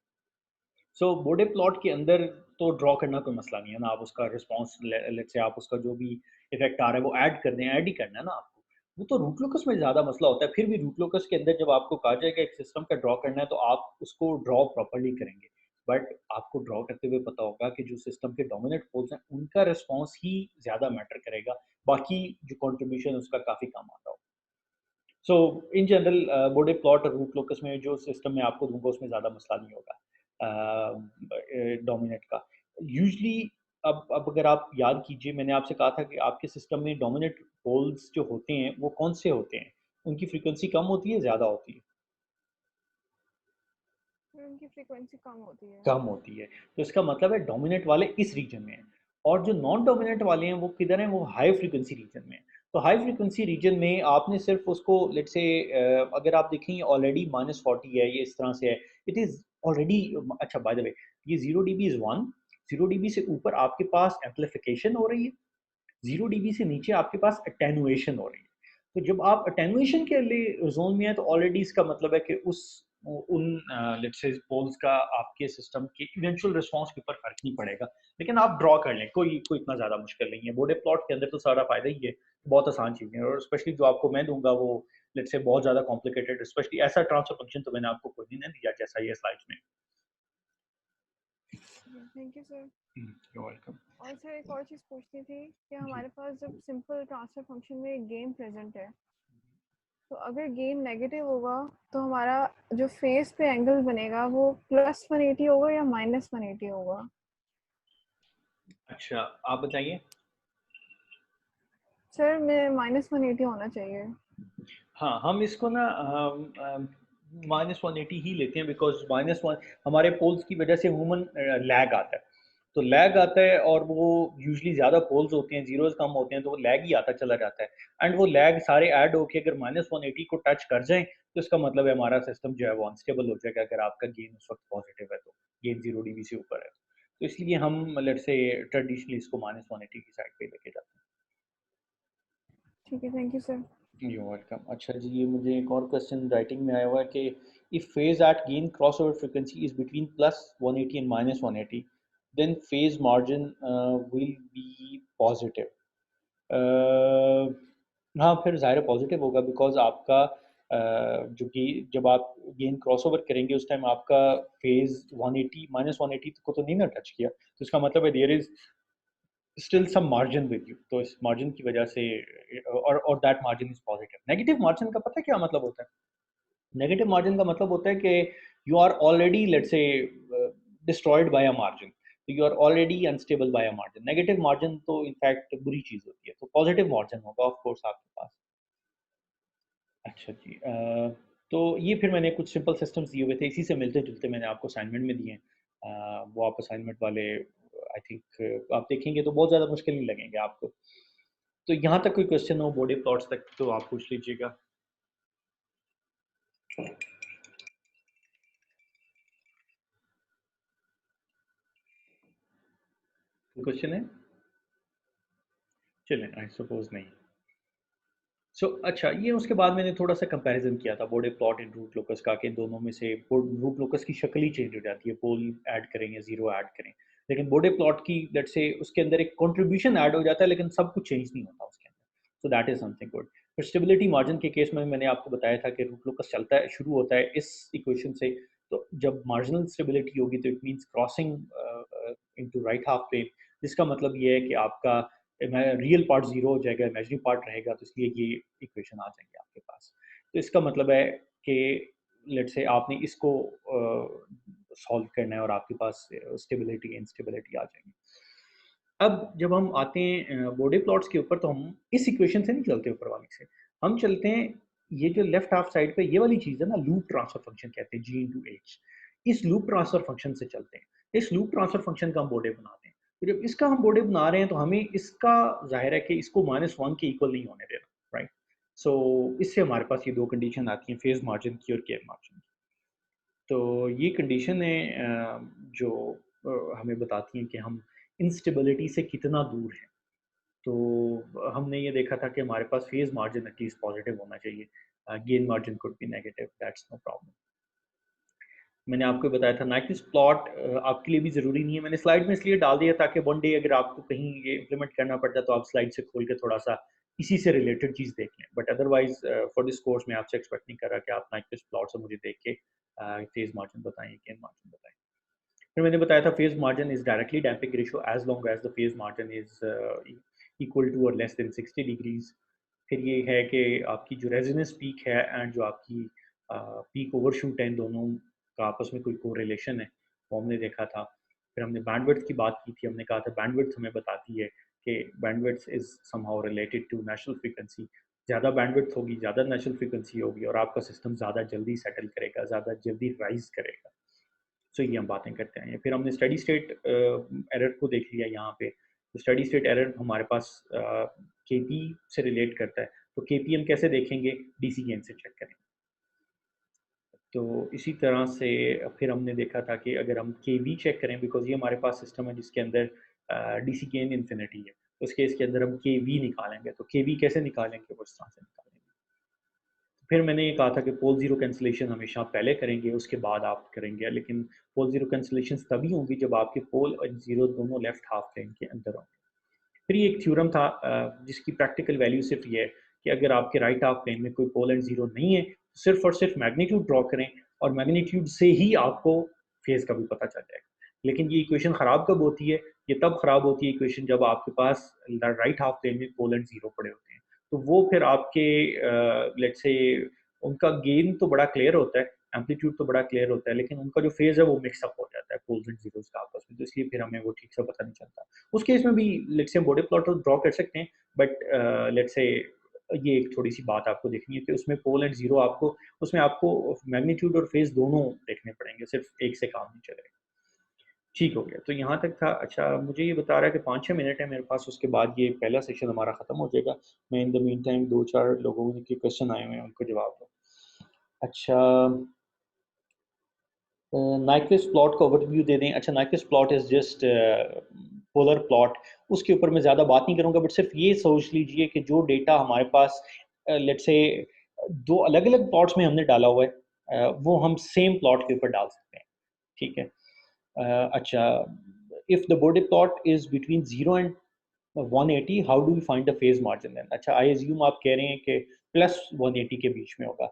सो बोडे प्लॉट के अंदर तो ड्रॉ करना कोई मसला नहीं है ना, आप उसका रिस्पॉन्स लेट्स से आप उसका जो भी इफेक्ट आ रहा है वो ऐड कर दें, ऐड ही करना है ना आपको। वो तो रूट लोकस में ज़्यादा मसला होता है, फिर भी रूट लोकस के अंदर जब आपको कहा जाएगा एक सिस्टम का ड्रॉ करना है तो आप उसको ड्रॉ प्रॉपर्ली करेंगे। बट आपको ड्रॉ करते हुए पता होगा कि जो सिस्टम के डोमिनेंट पोल्स हैं उनका रिस्पॉन्स ही ज़्यादा मैटर करेगा, बाकी जो कंट्रीब्यूशन उसका काफ़ी कम आता हो। सो इन जनरल बोडे प्लॉट और रूट लोकस में जो सिस्टम मैं आपको दूंगा उसमें ज़्यादा मसला नहीं होगा डोमिनेट का। यूजली अब अगर आप याद कीजिए, मैंने आपसे कहा था कि आपके सिस्टम में डोमिनेट पोल्स जो होते हैं वो कौन से होते हैं, उनकी फ्रीक्वेंसी कम होती है ज़्यादा होती है? फिर उनकी फ्रीक्वेंसी कम होती है। कम होती है। तो इसका मतलब है डोमिनेंट वाले इस रीजन में हैं, और जो नॉन डोमिनेंट वाले हैं वो किधर हैं? वो हाई फ्रीक्वेंसी रीजन में हैं। तो हाई फ्रीक्वेंसी रीजन में आपने सिर्फ उसको लेट्स से अगर आप देखें ऑलरेडी -40 है, ये इस तरह से है, इट इज़ ऑलरेडी अच्छा बाय द वे, ये 0 डीबी इज़ 1, 0 डीबी से ऊपर आपके पास एम्प्लीफिकेशन हो रही है, 0 डीबी से नीचे आपके पास अटेन्युएशन हो रही है। तो जब आप अटेन्युएशन के लिए ज़ोन में हैं तो ऑलरेडी इसका मतलब है कि उस उन लेट्स से पोल्स का आपके सिस्टम के इवेंचुअल रिस्पॉन्स के ऊपर फ़र्क नहीं पड़ेगा। लेकिन आप ड्रॉ कर लें, कोई कोई इतना ज़्यादा मुश्किल नहीं है। बॉडे प्लॉट के अंदर तो सारा फ़ायदा ही है, बहुत आसान चीज़ें हैं, और स्पेशली जो आपको मैं दूँगा वो लेट्स से बहुत ज़्यादा कॉम्प्लिकेटेड, स्पेशली ऐसा ट्रांसफर फंक्शन तो मैंने आपको कोई नहीं ना दिया जैसा ये स्लाइड्स में। Thank you sir. You welcome. और सर एक और चीज़ पूछनी थी कि जी हमारे पास जब सिंपल ट्रांसफर फंक्शन में एक गेन प्रेजेंट है, तो अगर गेन नेगेटिव होगा तो हमारा जो फेस पे एंगल बनेगा वो +180 होगा या -180 होगा? अच्छा, आप बताइए। सर मैं -180 होना चाहिए। हाँ, हम इसको ना -180 ही लेते हैं, बिकॉज़ -1 हमारे पोल्स की वजह से अमूमन लैग आता है। तो लैग आता है और वो यूजुअली ज़्यादा पोल्स होते हैं, ज़ीरोज़ कम होते हैं, तो वो लैग ही आता चला जाता है। एंड वो लैग सारे ऐड होके अगर -180 को टच कर जाएँ, तो इसका मतलब है हमारा सिस्टम जो है वो अनस्टेबल हो जाएगा, अगर आपका गेन उस वक़्त पॉज़िटिव है तो, गेन 0 डीबी से ऊपर है। तो इसलिए हम लेट्स से ट्रेडिशनली इसको -180 की साइड पे लेके जाते हैं। ठीक है, thank you sir. You welcome. अच्छा जी, ये मुझे एक और क्वेश्चन राइटिंग में आया हुआ है कि if phase at gain crossover frequency is between +180 and -180, then phase margin will be positive. हाँ, फिर ज़ाहिर है पॉजिटिव होगा, बिकॉज़ आपका जो कि जब आप गेन क्रॉसओवर करेंगे उस टाइम आपका फेज़ 180 -180 को तो नहीं ना टच किया। तो इसका मतलब है there is still some margin with you, तो इस मार्जिन की वजह से और that margin is positive. Negative margin का पता है क्या मतलब होता है? नेगेटिव मार्जिन का मतलब होता है कि you are already let's say destroyed by a margin, you are already unstable by a margin. Negative margin तो इनफैक्ट बुरी चीज होती है, तो पॉजिटिव मार्जिन होगा ऑफ कोर्स आपके पास। अच्छा जी, तो ये फिर मैंने कुछ सिंपल सिस्टम्स दिए हुए थे, इसी से मिलते जुलते मैंने आपको असाइनमेंट में दिए हैं। वो आप असाइनमेंट वाले आई थिंक आप देखेंगे तो बहुत ज़्यादा मुश्किल नहीं लगेंगे आपको। तो यहाँ तक कोई क्वेश्चन हो बॉडी प्लॉट्स तक तो आप पूछ लीजिएगा। कोई क्वेश्चन है? चलें, आई सपोज़ नहीं। अच्छा, ये उसके बाद मैंने थोड़ा-सा कंपैरिज़न किया था Bode plot and root locus का, कि दोनों में से रूट लोकस की शक्ल ही चेंज हो जाती है, पोल ऐड करें या ज़ीरो ऐड करें। लेकिन बॉडी प्लॉट की लेट्स से उसके अंदर एक कंट्रीब्यूशन ऐड हो जाता है, लेकिन सब कुछ चेंज नहीं होता उसके अंदर। So that is something good. फिर स्टेबिलिटी मार्जिन के केस में मैंने आपको बताया था कि रूट लोकस चलता है, शुरू होता है इस इक्वेशन से, तो जब मार्जिनल स्टेबिलिटी होगी तो it means crossing into right half plane, जिसका मतलब ये है कि आपका रियल पार्ट ज़ीरो हो जाएगा, इमेजिनरी पार्ट रहेगा, तो इसलिए ये इक्वेशन आ जाएँगे आपके पास। तो इसका मतलब है कि लेट्स से आपने इसको सॉल्व करना है और आपके पास स्टेबिलिटी, इंस्टेबिलिटी आ जाएगी। अब जब हम आते हैं बॉडी प्लॉट्स के ऊपर, तो हम इस इक्वेशन से नहीं चलते ऊपर वाली से, हम चलते हैं ये जो लेफ्ट हाफ साइड पे ये वाली चीज़ है ना, लूप ट्रांसफर फंक्शन कहते हैं, जी इंटू एच। इस लूप ट्रांसफर फंक्शन से चलते हैं। इस लूप ट्रांसफर फंक्शन का हम बॉडी बनाते हैं। तो जब इसका हम बॉडी बना रहे हैं तो हमें इसका ज़ाहिर है कि इसको -1 के इक्वल नहीं होने देना, राइट? सो इससे हमारे पास ये 2 कंडीशन आती हैं, फेज़ मार्जिन की और केव मार्जिन की। तो ये कंडीशन है जो हमें बताती हैं कि हम इंस्टेबिलिटी से कितना दूर हैं। तो हमने ये देखा था कि हमारे पास फेज़ मार्जिन एटलीस्ट पॉजिटिव होना चाहिए। Gain margin could be negative, that's no problem. मैंने आपको बताया था नाइक्विस्ट प्लॉट आपके लिए भी ज़रूरी नहीं है। मैंने स्लाइड में इसलिए डाल दिया ताकि वन डे अगर आपको कहीं ये इम्प्लीमेंट करना पड़ता है तो आप स्लाइड से खोल के थोड़ा-सा इसी से रिलेटेड चीज़ देख लें। But otherwise for this course मैं आपसे एक्सपेक्ट नहीं कर रहा कि आप नाइक्विस्ट प्लॉट से मुझे देख के फेज़ मार्जिन बताएँ, गेन मार्जिन बताएँ। फिर मैंने बताया था phase margin is directly damping ratio as long as the phase margin is equal to और लेस देन 60 डिग्रीज़। फिर ये है कि आपकी जो रेज़ोनेंस पीक है एंड जो आपकी पीक ओवरशूट है, इन दोनों का आपस में कोई कोरिलेशन है, वो हमने देखा था। फिर हमने बैंडविड्थ की बात की थी, हमने कहा था बैंडविड्थ हमें बताती है कि bandwidth is somehow related to natural frequency. ज़्यादा बैंडविड्थ होगी, ज़्यादा नेचुरल फ्रीक्वेंसी होगी और आपका सिस्टम ज़्यादा जल्दी सेटल करेगा, ज़्यादा जल्दी राइज़ करेगा। सो ये हम बातें करते हैं। फिर हमने स्टेडी स्टेट एरर को देख लिया यहाँ पे। तो स्टेडी स्टेट एरर हमारे पास केपी से रिलेट करता है। तो केपी हम कैसे देखेंगे? डीसी गेन से चेक करेंगे। तो इसी तरह से फिर हमने देखा था कि अगर हम केवी चेक करें, बिकॉज़ ये हमारे पास सिस्टम है जिसके अंदर डीसी गेन इन्फिनिटी है। उस केस के अंदर हम केवी निकालेंगे। तो केवी कैसे निकालेंगे? वो इस तरह से निकालेंगे। फिर मैंने ये कहा था कि पोल ज़ीरो कैंसलेशन हमेशा पहले करेंगे, उसके बाद आप करेंगे, लेकिन पोल ज़ीरो कैंसलेशंस तभी होंगी जब आपके पोल और ज़ीरो दोनों लेफ्ट हाफ प्लेन के अंदर होंगे। फिर ये एक थ्योरम था जिसकी प्रैक्टिकल वैल्यू सिर्फ ये है कि अगर आपके राइट हाफ प्लेन में कोई पोल एंड ज़ीरो नहीं है, सिर्फ और सिर्फ मैग्नीट्यूड ड्रॉ करें और मैग्नीट्यूड से ही आपको फेज़ का भी पता चल जाएगा। लेकिन ये इक्वेशन ख़राब कब होती है? ये तब ख़राब होती है इक्वेशन जब आपके पास राइट हाफ प्लेन में पोल एंड ज़ीरो पड़े होते हैं। तो वो फिर आपके लेट्स से उनका गेन तो बड़ा क्लियर होता है, एम्पलीट्यूड तो बड़ा क्लियर होता है, लेकिन उनका जो फेज़ है वो मिक्स अप हो जाता है पोल्स एंड ज़ीरोज़ का आपस में, तो इसलिए फिर हमें वो ठीक से पता नहीं चलता। उस केस में भी लेट्स से हम बॉडी प्लॉट तो ड्रॉ कर सकते हैं, बट लेट्स से ये एक थोड़ी-सी बात आपको देखनी है कि उसमें पोल एंड ज़ीरो आपको उसमें आपको मैग्नीट्यूड और फेज़ दोनों देखने पड़ेंगे, सिर्फ एक से काम नहीं चलेगा। ठीक हो गया, तो यहाँ तक था। अच्छा, मुझे ये बता रहा है कि 5-6 मिनट है मेरे पास, उसके बाद ये पहला सेशन हमारा ख़त्म हो जाएगा। मैं इन द मीन टाइम 2-4 लोगों के क्वेश्चन आए हुए हैं, उनको जवाब दूँ। अच्छा, नाइक्विस्ट प्लॉट का ओवरव्यू दे दें। अच्छा, Nyquist plot is just polar plot, उसके ऊपर मैं ज़्यादा बात नहीं करूँगा, बट सिर्फ ये सोच लीजिए कि जो डेटा हमारे पास लेट्स से 2 अलग-अलग प्लॉट्स में हमने डाला हुआ है, वो हम सेम प्लॉट के ऊपर डाल सकते हैं, ठीक है? अच्छा, if the Bode plot is between 0 and 180, how do we find the phase margin then? अच्छा, आई अज़्यूम आप कह रहे हैं कि प्लस 180 के बीच में होगा।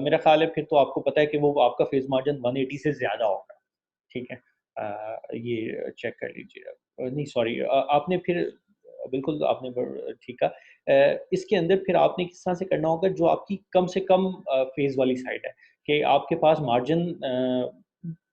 मेरा ख़्याल है फिर तो आपको पता है कि वो आपका फेज़ मार्जिन 180 से ज़्यादा होगा, ठीक है? ये चेक कर लीजिए। नहीं सॉरी, आपने फिर बिल्कुल आपने ठीक कहा। इसके अंदर फिर आपने किस तरह से करना होगा जो आपकी कम से कम फेज़ वाली साइड है, कि आपके पास मार्जिन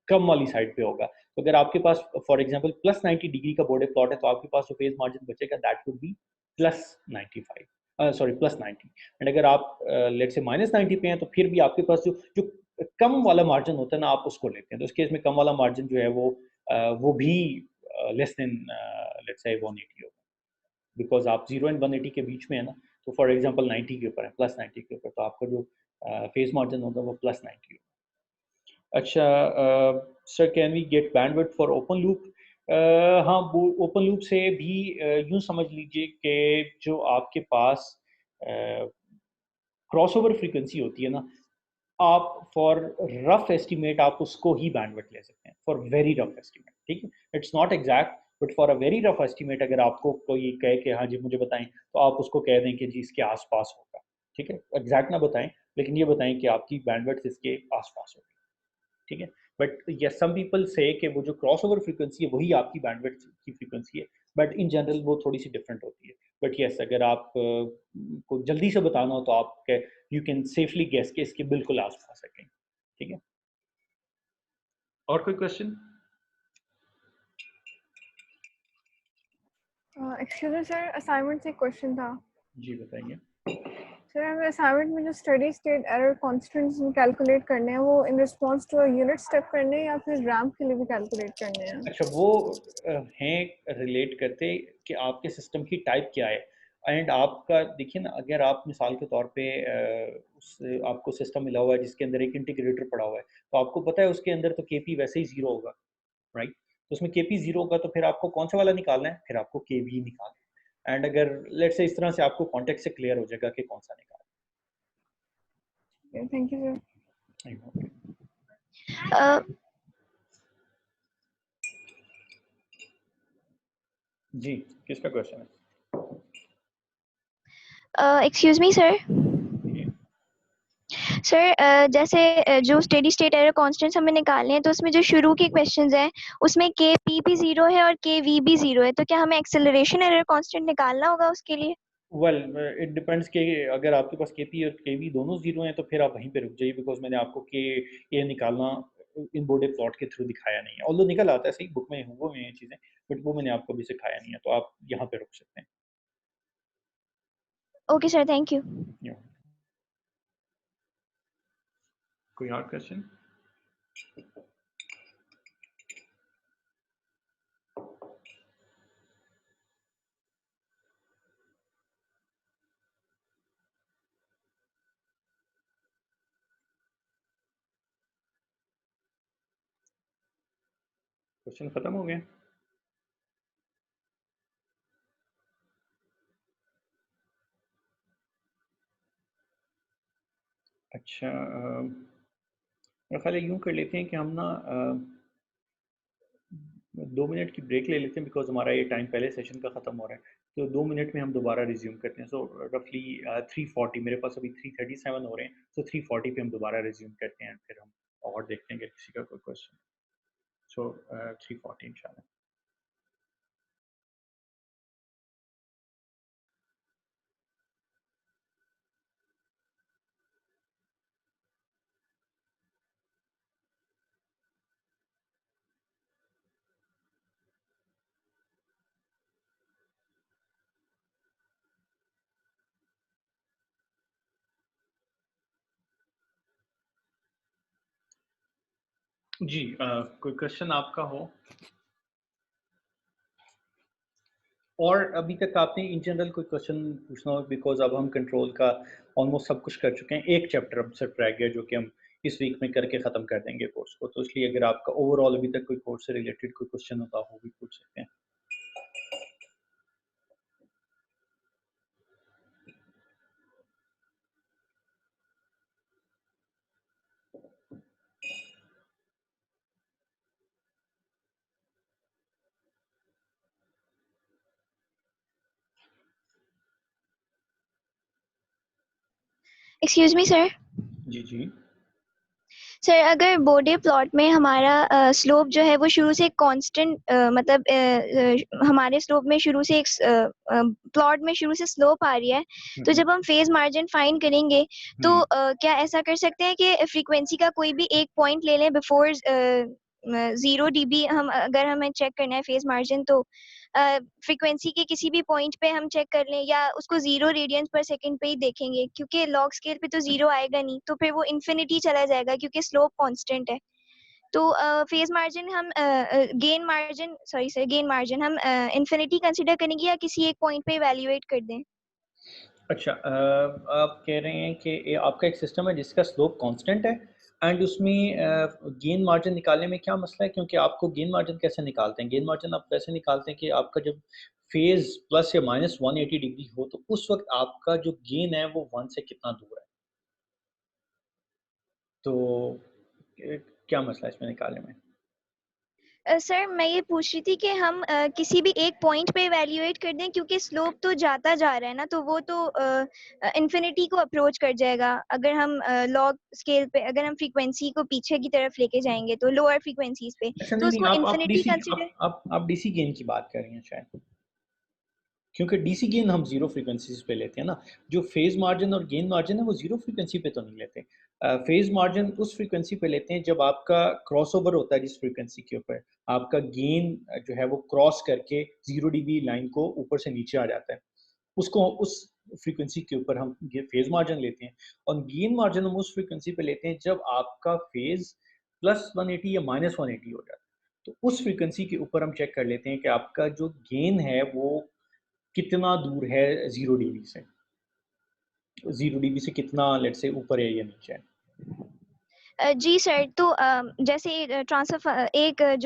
कम वाली साइड पे होगा। तो अगर आपके पास फॉर एग्ज़ाम्पल प्लस 90 डिग्री का बॉर्डर प्लॉट है, तो आपके पास जो फेज़ मार्जिन बचेगा that would be plus 95, sorry plus 90। And अगर आप लेट्स से माइनस 90 पे हैं, तो फिर भी आपके पास जो जो कम वाला मार्जिन होता है ना, आप उसको लेते हैं। तो इस केस में कम वाला मार्जिन जो है वो भी लेस देन लेट्स से 180 होगा, बिकॉज़ आप 0 एंड 180 के बीच में है ना, तो फॉर एग्ज़ाम्पल 90 के ऊपर है, प्लस 90 के ऊपर, तो आपका जो फेज़ मार्जिन होगा वो प्लस 90 होगा। अच्छा, sir can we get bandwidth for open loop? हाँ, वो ओपन लूप से भी यूँ समझ लीजिए कि जो आपके पास अ, क्रॉसओवर फ्रीक्वेंसी होती है ना, आप फॉर रफ एस्टीमेट आप उसको ही बैंडविड्थ ले सकते हैं, फॉर वेरी रफ एस्टीमेट, ठीक है? It's not exact, but for a very rough estimate अगर आपको कोई कहे कि हाँ जी, मुझे बताएँ, तो आप उसको कह दें कि जी इसके आस-पास होगा, ठीक है? एग्ज़ैक्ट ना बताएँ, लेकिन ये बताएँ कि आपकी बैंडविड्थ इसके आस-पास होगी। ठीक है? बट यस, सम पीपल से कि वो जो क्रॉसओवर फ्रीक्वेंसी है वही आपकी बैंडविड्थ की फ्रीक्वेंसी है, बट इन जनरल वो थोड़ी-सी डिफरेंट होती है। बट यस, अगर आप को जल्दी से बताना हो तो आप क यू कैन सेफली गेस कि इसके बिल्कुल आस-पास है कहीं। ठीक है? और कोई question? Excuse me sir, assignment से एक क्वेश्चन था। जी, बताइए। सर हमें असाइनमेंट में जो steady state error constants calculate करने हैं, वो in response to a unit step करने हैं या फिर रैंप के लिए भी कैलकुलेट करने हैं? अच्छा, वो हैं रिलेट करते कि आपके सिस्टम की टाइप क्या है। एंड आपका देखिए ना, अगर आप मिसाल के तौर पे उस आपको सिस्टम मिला हुआ है जिसके अंदर एक इंटीग्रेटर पड़ा हुआ है, तो आपको पता है उसके अंदर तो केपी वैसे ही 0 होगा, राइट? तो उसमें केपी 0 होगा, तो फिर आपको कौन-सा वाला निकालना है? फिर आपको केवी निकालना है। एंड अगर लेट्स से इस तरह से आपको कॉन्टेक्स्ट से क्लियर हो जाएगा कि कौन-सा निकालना थैंक यू सर। है। ओके। Uh, जी, किसका क्वेश्चन है? excuse me sir. जी। सर जैसे जो स्टेडी स्टेट एरर कांस्टेंट्स हमें निकालने हैं, तो उसमें जो शुरू के क्वेश्चंस हैं उसमें के पी भी 0 है और के वी भी 0 है, तो क्या हमें एक्सेलरेशन एरर कांस्टेंट निकालना होगा उसके लिए? वेल, इट डिपेंड्स कि अगर आपके पास केपी और केवी दोनों 0 हैं, तो फिर आप वहीं पे रुक जाइए, बिकॉज़ मैंने आपको के ए निकालना इन बॉर्डर प्लॉट के थ्रू दिखाया नहीं है। ऑल्दो निकल आता है सही, बुक में हुए हैं ये चीज़ें, बट वो मैंने आपको अभी सिखाया नहीं है, तो आप यहाँ पे रुक सकते हैं। Okay sir, thank you. या कोई और क्वेश्चन? क्वेश्चन खत्म हो गए? अच्छा, मेरा ख्याल है यूँ कर लेते हैं कि हम ना 2 मिनट की ब्रेक ले लेते हैं, बिकॉज़ हमारा ये टाइम पहले सेशन का ख़त्म हो रहा है। तो 2 मिनट में हम दोबारा रिज़्यूम करते हैं। सो रफ़ली 3:40, मेरे पास अभी 3:37 हो रहे हैं। सो 3:40 पे हम दोबारा रिज़्यूम करते हैं, फिर हम और देखते हैं कि किसी का कोई क्वेश्चन। So 340 इंशाल्लाह। जी कोई क्वेश्चन आपका हो? और अभी तक आपने इन जनरल कोई क्वेश्चन पूछना हो, बिकॉज अब हम कंट्रोल का ऑलमोस्ट सब कुछ कर चुके हैं, एक चैप्टर अब सिर्फ रह गया जो कि हम इस वीक में करके ख़त्म कर देंगे कोर्स को। तो इसलिए अगर आपका ओवरऑल अभी तक कोई कोर्स से रिलेटेड कोई क्वेश्चन होता हो, वो भी पूछ सकते हैं। Excuse me sir. जी जी। सर अगर बोडे प्लॉट में हमारा स्लोप जो है वो शुरू से कांस्टेंट मतलब हमारे स्लोप में शुरू से एक प्लॉट में शुरू से स्लोप आ रही है, तो जब हम फेज मार्जिन फाइंड करेंगे तो क्या ऐसा कर सकते हैं कि फ्रीक्वेंसी का कोई भी एक पॉइंट ले लें बिफोर 0 dB, हम अगर हमें चेक करना है फेज मार्जिन, तो फ्रीक्वेंसी के किसी भी पॉइंट पे हम चेक कर लें या उसको 0 रेडियंस पर सेकंड पे ही देखेंगे, क्योंकि लॉग स्केल पे तो 0 आएगा नहीं, तो फिर वो इन्फिनिटी चला जाएगा क्योंकि स्लोप कांस्टेंट है। तो फेज मार्जिन हम गेन मार्जिन हम इन्फिनिटी कंसीडर करेंगे या किसी एक पॉइंट पे इवैल्यूएट कर दें? अच्छा आप कह रहे हैं कि ये आपका एक सिस्टम है जिसका स्लोप कांस्टेंट है, एंड उसमें गेन मार्जिन निकालने में क्या मसला है? क्योंकि आपको गेन मार्जिन कैसे निकालते हैं? गेन मार्जिन आप कैसे निकालते हैं कि आपका जब फेज प्लस या माइनस 180 डिग्री हो, तो उस वक्त आपका जो गेन है वो 1 से कितना दूर है? तो क्या मसला है इसमें निकालने में? सर मैं ये पूछ रही थी कि हम किसी भी एक पॉइंट पे इवैल्यूएट कर दें, क्योंकि स्लोप तो जाता जा रहा है ना, तो वो तो इन्फिनिटी को अप्रोच कर जाएगा। अगर हम लॉग स्केल पे अगर हम फ्रीक्वेंसी को पीछे की तरफ लेके जाएंगे तो लोअर फ्रीक्वेंसीज पे, अच्छा तो नहीं नहीं, उसको आप इन्फिनिटी डीसी कंसिडर। आप डीसी गेन की बात कर रही हैं शायद, क्योंकि डीसी गेन हम जीरो फ्रीक्वेंसीज पे लेते हैं ना। जो फेज मार्जिन और गेन मार्जिन है वो जीरो फ्रीक्वेंसी पे तो नहीं लेते। फेज मार्जिन उस फ्रीक्वेंसी पे लेते हैं जब आपका क्रॉसओवर होता है जिस फ्रीक्वेंसी के ऊपर आपका गेन जो है वो क्रॉस करके 0 dB लाइन को ऊपर से नीचे आ जाता है, उसको उस फ्रीक्वेंसी के ऊपर हम ये फेज मार्जिन लेते हैं। और गेन मार्जिन हम उस फ्रीक्वेंसी पे लेते हैं जब आपका फेज प्लस 180 या माइनस 180 हो जाता है। तो उस फ्रीक्वेंसी के ऊपर हम चेक कर लेते हैं कि आपका जो गेन है वो कितना दूर है 0 dB से, 0 dB से कितना लेट से ऊपर है या नीचे है। जी सर, तो जैसे जो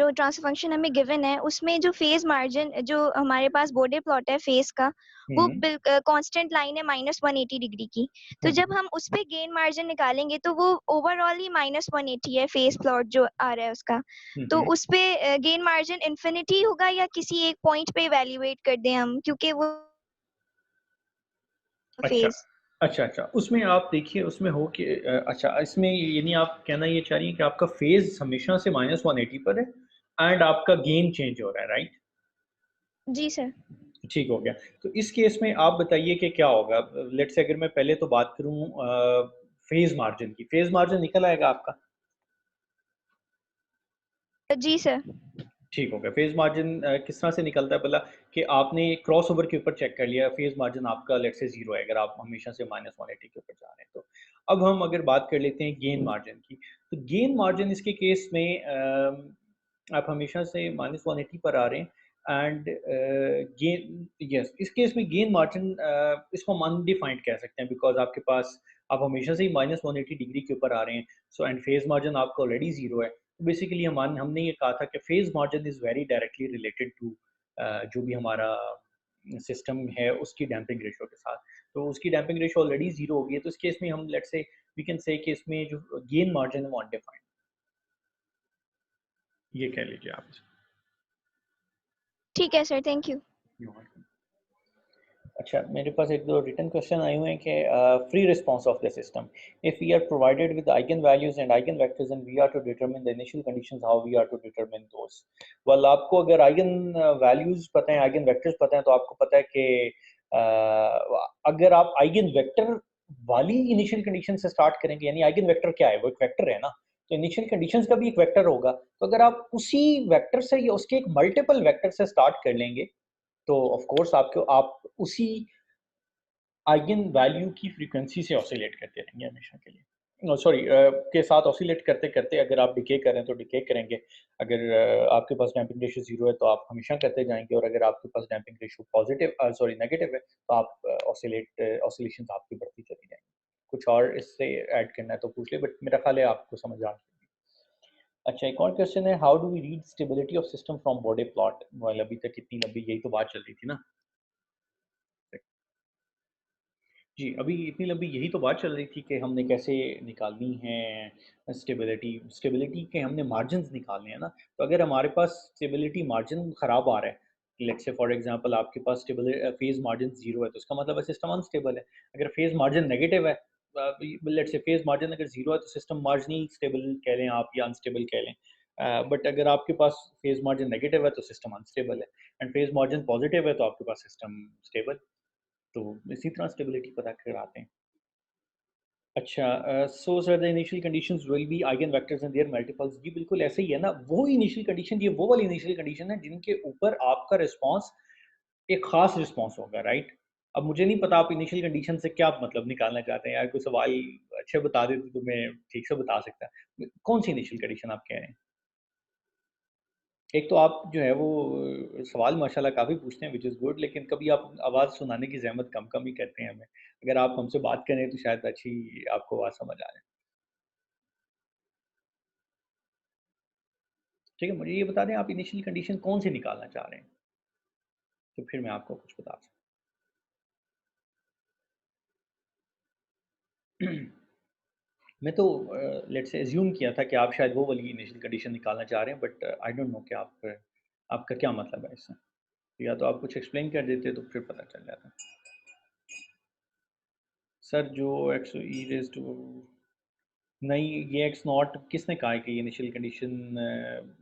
ट्रांसफर फंक्शन हमें गिवन है उसमें जो फेज मार्जिन जो हमारे पास बॉर्डर प्लॉट है फेज का, वो हम्म कांस्टेंट लाइन है -180 डिग्री की। तो जब हम्म। हम उस पे गेन मार्जिन निकालेंगे तो वो ओवरऑल ही -180 है फेज प्लॉट जो आ रहा है उसका। तो हम्म। उस पे गेन मार्जिन इन्फिनिटी होगा या किसी एक पॉइंट पे इवैल्यूएट कर दें हम, क्योंकि वो अच्छा फेज। अच्छा अच्छा, उसमें आप देखिए उसमें हो कि अच्छा इसमें यानी आप कहना ये चाह रही हैं कि आपका फेज हमेशा से -180 पर है एंड आपका गेन चेंज हो रहा है, राइट? जी सर। ठीक हो गया। तो इस केस में आप बताइए कि क्या होगा? लेट्स से अगर मैं पहले तो बात करूं फेज मार्जिन की, फेज मार्जिन निकल आएगा आपका। जी सर। ठीक हो गया। फेज मार्जिन किस तरह से निकलता है भला? कि आपने क्रॉस ओवर के ऊपर चेक कर लिया, फेज मार्जिन आपका लेट्स से 0 है अगर आप हमेशा से -180 के ऊपर जा रहे हैं तो। अब हम अगर बात कर लेते हैं गेन मार्जिन की, तो गेन मार्जिन इसके केस में आप हमेशा से -180 पर आ रहे हैं एंड गेन, यस, इस केस में गेन मार्जिन इसको हम अनडिफाइंड कह सकते हैं बिकॉज़ आपके पास आप हमेशा से ही -180 डिग्री के ऊपर आ रहे हैं। सो एंड फेज मार्जिन आपका ऑलरेडी 0 है। बेसिकली हमने ये कहा था कि phase margin is very directly related to जो भी हमारा सिस्टम है उसकी डैम्पिंग रेशियो के साथ। तो उसकी डैम्पिंग रेशियो ऑलरेडी 0 हो गई है, तो इस केस में हम let's say we can say कि इसमें जो गेन मार्जिन है वो अनडिफाइंड, ये कह लीजिए आप। ठीक है sir, thank you. You're welcome. अच्छा, मेरे पास एक दो रिटन क्वेश्चन आए हुए हैं कि free response of the system, if we are provided with eigen values and eigen vectors and we are to determine the initial conditions, how we are to determine those. Well, आपको अगर eigen values पता है, eigen vectors पता है, तो आपको पता है कि अगर आप आइगन वेक्टर वाली इनिशियल कंडीशन से स्टार्ट करेंगे, यानी आइगन वेक्टर क्या है, वो एक वेक्टर है ना, तो इनिशियल कंडीशंस का भी एक वेक्टर होगा। तो अगर आप उसी वेक्टर से या उसके एक मल्टीपल वेक्टर से स्टार्ट कर लेंगे, तो ऑफ कोर्स आपको आप उसी आइगन वैल्यू की फ्रीक्वेंसी से ऑसिलेट करते रहेंगे हमेशा के लिए, सॉरी के साथ ऑसिलेट करते करते अगर आप डिके करें तो डिके करेंगे। अगर आपके पास डैम्पिंग रेशियो जीरो है तो आप हमेशा करते जाएंगे, और अगर आपके पास damping ratio positive sorry negative है तो आप ऑसिलेशन आपकी बढ़ती चली जाएंगी। कुछ और इससे ऐड करना है तो पूछ ले, बट मेरा ख्याल है आपको समझ आ गई। अच्छा, एक और क्वेश्चन है, how do we read stability of system from Bode plot. Well अभी तक कितनी लंबी यही तो बात चल रही थी ना। जी, अभी इतनी लंबी यही तो बात चल रही थी कि हमने कैसे निकालनी है स्टेबिलिटी। स्टेबिलिटी के हमने मार्जिन्स निकालने हैं ना। तो अगर हमारे पास स्टेबिलिटी मार्जिन ख़राब आ रहा है, लेट्स से फॉर एग्जांपल आपके पास फेज़ मार्जिन 0 है, तो इसका मतलब है सिस्टम अनस्टेबल है। अगर फेज़ मार्जिन नेगेटिव है, लेट्स से फेज़ मार्जिन अगर 0 है तो सिस्टम मार्जिनली स्टेबल कह लें आप या अनस्टेबल कह लें। बट अगर आपके पास फेज़ मार्जिन नेगेटिव है तो सिस्टम अनस्टेबल है, एंड फेज़ मार्जिन पॉजिटिव है तो आपके पास सिस्टम स्टेबल। तो इसी तरह स्टेबिलिटी पता कराते हैं। अच्छा, so sir the initial conditions will be eigen vectors and their multiples. जी बिल्कुल ऐसे ही है ना, वो इनिशियल कंडीशन, ये वो वाली इनिशियल कंडीशन है जिनके ऊपर आपका रिस्पांस एक खास रिस्पांस होगा, राइट? अब मुझे नहीं पता आप इनिशियल कंडीशन से क्या मतलब निकालना चाहते हैं, यार कोई सवाल अच्छे बता देते तो मैं ठीक से बता सकता। कौन सी इनिशियल कंडीशन आप कह रहे हैं? एक तो आप जो है वो सवाल माशाल्लाह काफ़ी पूछते हैं, व्हिच इज़ गुड, लेकिन कभी आप आवाज़ सुनाने की ज़हमत कम कम ही करते हैं हमें। अगर आप हमसे बात करें तो शायद अच्छी आपको आवाज़ समझ आ जाए। ठीक है, मुझे ये बता दें आप इनिशियल कंडीशन कौन सी निकालना चाह रहे हैं? तो फिर मैं आपको कुछ बता सकता हूँ। मैं तो लेट्स से अज़्यूम किया था कि आप शायद वो वाली इनिशियल कंडीशन निकालना चाह रहे हैं, बट आई डोंट नो कि आपका क्या मतलब है इससे? या तो आप कुछ एक्सप्लेन कर देते तो फिर पता चल जाता। सर जो एक्स ई रेज़ टू, नहीं, ये एक्स नॉट किसने कहा है कि ये इनिशियल कंडीशन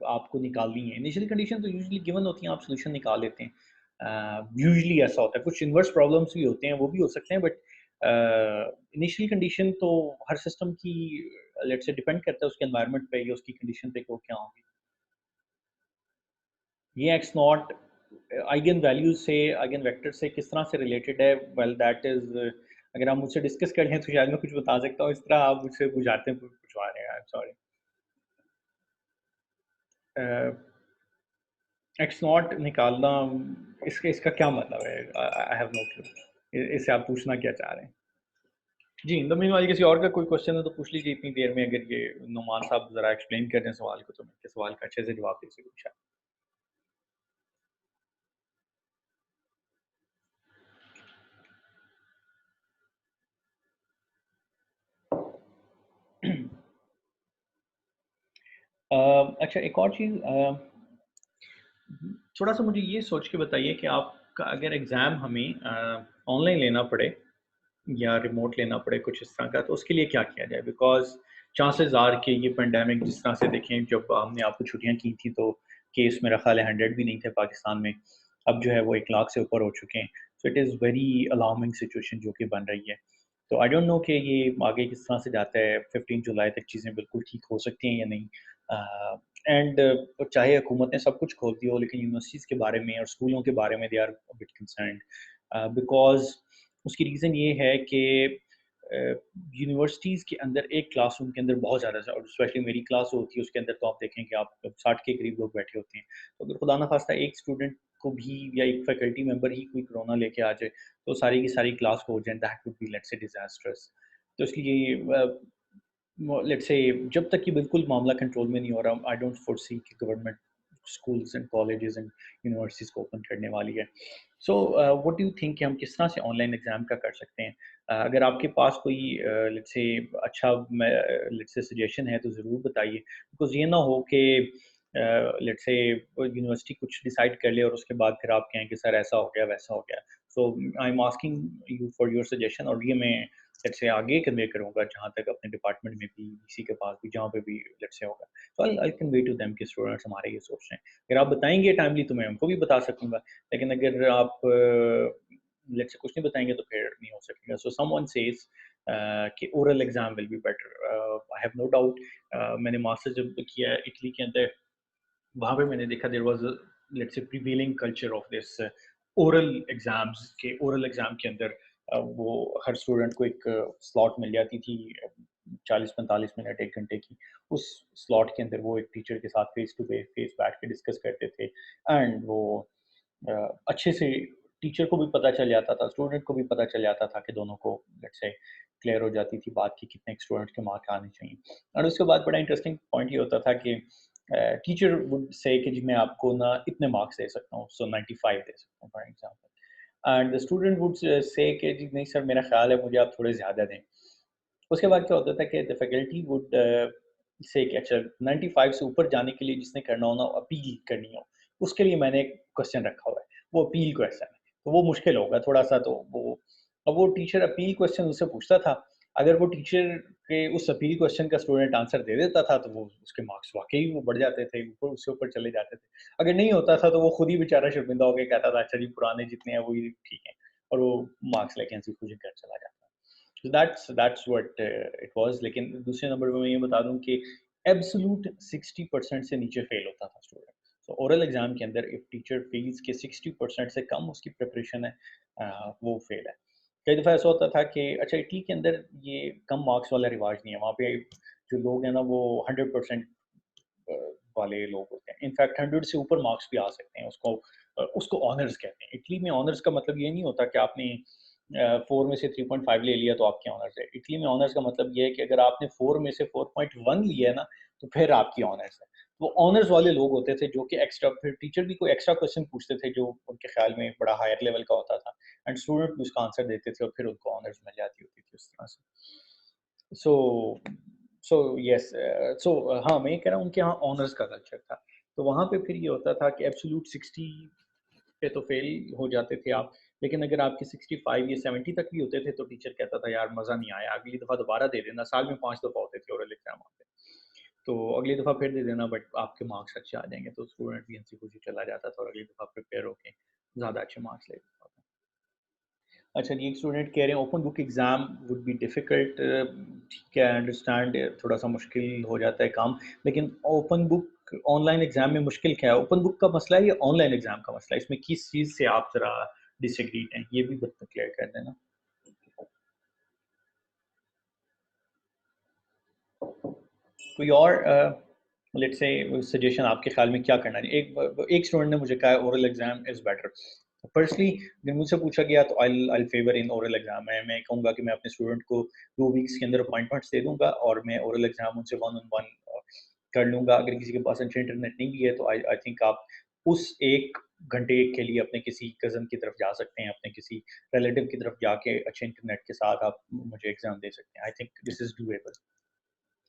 आपको निकालनी है? इनिशियल कंडीशन तो यूजुअली गिवन होती हैं, आप सॉल्यूशन निकाल लेते हैं। यूजुअली ऐसा होता है, कुछ इन्वर्स प्रॉब्लम्स भी होते हैं, वो भी हो सकते हैं, बट इनिशियल कंडीशन तो हर सिस्टम की लेट्स से डिपेंड करता है उसके एनवायरनमेंट पे या उसकी कंडीशन पे कि वो क्या होगी। ये एक्स नॉट आइगन वैल्यूज से, आइगन वेक्टर से किस तरह से रिलेटेड है? वेल दैट इज, अगर आप मुझसे डिस्कस करें तो शायद मैं कुछ बता सकता हूँ, इस तरह आप मुझसे बुझाते हैं पूछवा रहे हैं, आई एम सॉरी। एक्स नॉट निकालना, इसका इसका क्या मतलब है? आई हैव नो क्लू, इससे आप पूछना क्या चाह रहे हैं? जी, इन द मीनवाइल किसी और का कोई क्वेश्चन है तो पूछ लीजिए इतनी देर में, अगर ये नुमान साहब ज़रा एक्सप्लेन कर दें सवाल को तो मैं इसके सवाल का अच्छे से जवाब दे सकूँ शायद। अच्छा, एक और चीज़, थोड़ा सा मुझे ये सोच के बताइए कि आपका अगर एग्ज़ाम हमें ऑनलाइन लेना पड़े या रिमोट लेना पड़े कुछ इस तरह का, तो उसके लिए क्या किया जाए? बिकॉज़ चांसेस आर कि ये पेंडेमिक जिस तरह से देखें, जब हमने आपको छुट्टियाँ की थी तो केस मेरा ख़्याल है 100 भी नहीं थे पाकिस्तान में। अब जो है वो 1 लाख से ऊपर हो चुके हैं। So it is very alarming situation जो कि बन रही है। तो आई डोंट नो कि ये आगे किस तरह से जाता है, 15 जुलाई तक चीज़ें बिल्कुल ठीक हो सकती हैं या नहीं। एंड चाहे हुकूमत ने सब कुछ खोल दिया हो, लेकिन यूनिवर्सिटीज़ के बारे में और स्कूलों के बारे में they are a bit concerned, because उसकी रीज़न ये है कि यूनिवर्सिटीज़ के अंदर एक क्लासरूम के अंदर बहुत ज़्यादा, और स्पेशली मेरी क्लास होती है उसके अंदर, तो आप देखें कि आप 60 के करीब लोग बैठे होते हैं। तो अगर खुदा ना खास्ता एक स्टूडेंट को भी या एक फैकल्टी मेंबर ही कोई कोरोना लेके आ जाए तो सारी की सारी क्लास को हो जाए, दैट वुड बी लेट्स से डिज़ास्ट्रस। तो इसलिए लेट्स से जब तक कि बिल्कुल मामला कंट्रोल में नहीं हो रहा, आई डोंट फोरसी कि government schools and colleges and universities को ओपन करने वाली है। So what do you think कि हम किस तरह से ऑनलाइन एग्ज़ाम का कर सकते हैं? अगर आपके पास कोई लेट्स से अच्छा लेट्स से सजेशन है तो ज़रूर बताइए, बिकॉज़ ये ना हो कि लेट्स से यूनिवर्सिटी कुछ डिसाइड कर ले और उसके बाद फिर आप कहें कि सर ऐसा हो गया वैसा हो गया, so I am asking you for your suggestion, और ये मैं लेट्स से आगे कन्वे करूँगा जहाँ तक अपने डिपार्टमेंट में भी, डीसी के पास भी, जहाँ पे भी लेट्स से होगा, तो आई कन्वे टू देम कि स्टूडेंट्स हमारे ये सोच रहे हैं। अगर आप बताएंगे टाइमली तो मैं उनको भी बता सकूँगा, लेकिन अगर आप लेट्स से कुछ नहीं बताएंगे तो फिर नहीं हो सकेगा। सो समवन सेज कि oral exam will be better, I have no doubt. मैंने मास्टर जब किया इटली के अंदर, वहाँ पे मैंने देखा there was let's say prevailing culture of this oral exams, के ओरल एग्जाम के अंदर वो हर स्टूडेंट को एक स्लॉट मिल जाती थी, 40-45 मिनट 1 घंटे की। उस स्लॉट के अंदर वो एक टीचर के साथ फेस टू फेस बैठ के डिस्कस करते थे, एंड वो अच्छे से टीचर को भी पता चल जाता था, स्टूडेंट को भी पता चल जाता था कि दोनों को लेट्स से क्लियर हो जाती थी बात कि कितने स्टूडेंट के मार्क आने चाहिए। और उसके बाद बड़ा इंटरेस्टिंग पॉइंट ये होता था कि टीचर वुड से कि जी मैं आपको ना इतने मार्क्स दे सकता हूँ, सो 95 दे सकता हूँ for example, and the student would say कि जी नहीं सर मेरा ख्याल है मुझे आप थोड़े ज़्यादा दें। उसके बाद क्या होता था कि द फैकल्टी वुड से कि अच्छा 95 से ऊपर जाने के लिए जिसने करना हो ना, अपील करनी हो, उसके लिए मैंने एक क्वेश्चन रखा हुआ है, वो अपील क्वेश्चन है, तो वो मुश्किल होगा थोड़ा सा, तो वो अब वो टीचर अपील क्वेश्चन उससे पूछता था। अगर वो टीचर के उस अपील क्वेश्चन का स्टूडेंट आंसर दे देता था तो वो उसके मार्क्स वाकई वो बढ़ जाते थे, ऊपर उससे ऊपर चले जाते थे। अगर नहीं होता था तो वो खुद ही बेचारा शर्मिंदा होकर कहता था अच्छा जी पुराने जितने हैं वही ठीक है, और वो मार्क्स लेके इंस्टीट्यूशन कर चला जाता। So that's what it was। लेकिन दूसरे नंबर पे मैं ये बता दूं कि एब्सोल्यूट 60% से नीचे फेल होता था स्टूडेंट। सो ओरल एग्जाम के अंदर इफ टीचर फील्स के 60% से कम उसकी प्रिपरेशन है, वो फेल है। कई दफ़ा ऐसा होता था कि अच्छा इटली के अंदर ये कम मार्क्स वाला रिवाज नहीं है, वहाँ पे जो लोग हैं ना वो 100% वाले लोग होते हैं। इनफैक्ट 100 से ऊपर मार्क्स भी आ सकते हैं, उसको ऑनर्स कहते हैं। इटली में ऑनर्स का मतलब ये नहीं होता कि आपने 4 में से 3.5 ले लिया तो आपकी ऑनर्स है। इटली में ऑनर्स का मतलब ये है कि अगर आपने 4 में से 4.1 लिया है ना, तो फिर आपकी ऑनर्स है। वो ऑनर्स वाले लोग होते थे जो कि एक्स्ट्रा, फिर टीचर भी कोई एक्स्ट्रा क्वेश्चन पूछते थे जो उनके ख्याल में बड़ा हायर लेवल का होता था, एंड स्टूडेंट भी उसका आंसर देते थे और फिर उनको ऑनर्स मिल जाती होती थी उस तरह से। सो सो यस, सो हाँ, मैं ये कह रहा हूँ उनके यहाँ ऑनर्स का कल्चर था। तो वहाँ पे फिर ये होता था कि एब्सोल्यूट 60 पे तो फेल हो जाते थे आप, लेकिन अगर आपके 65 या 70 तक भी होते थे तो टीचर कहता था यार मज़ा नहीं आया, अगली दफ़ा दोबारा दे देना। साल में 5 दफ़ा होते थे ओरल एग्ज़ाम वहाँ पे। तो अगली दफ़ा फिर दे देना, बट आपके मार्क्स अच्छे आ जाएँगे, तो स्टूडेंट भी हँसी खुशी चला जाता था और अगली दफ़ा प्रिपेयर होके ज़्यादा अच्छे मार्क्स ले लेता था। अच्छा जी, एक स्टूडेंट कह रहे हैं open book exam would be difficult, ठीक है, आई अंडरस्टैंड, थोड़ा-सा मुश्किल हो जाता है काम, लेकिन ओपन बुक ऑनलाइन एग्ज़ाम में मुश्किल क्या है? ओपन बुक का मसला है या ऑनलाइन एग्ज़ाम का मसला है? इसमें किस चीज़ से आप ज़रा डिसएग्रीड हैं? ये भी क्लियर कर देना। कोई और लेट्स से सजेशन आपके ख्याल में क्या करना चाहिए? एक स्टूडेंट ने मुझे कहा है oral exam is better. Personally अगर मुझसे पूछा गया तो आई फेवर इन ओरल एग्ज़ाम। मैं कहूँगा कि मैं अपने स्टूडेंट को 2 वीक्स के अंदर अपॉइंटमेंट्स दे दूँगा और मैं ओरल एग्ज़ाम उनसे वन ऑन वन कर लूँगा। अगर किसी के पास अच्छा इंटरनेट नहीं भी है तो आई आई थिंक आप उस 1 घंटे के लिए अपने किसी कज़न की तरफ जा सकते हैं, अपने किसी रिलेटिव की तरफ जाके अच्छे इंटरनेट के साथ आप मुझे एग्ज़ाम दे सकते हैं। I think this is doable.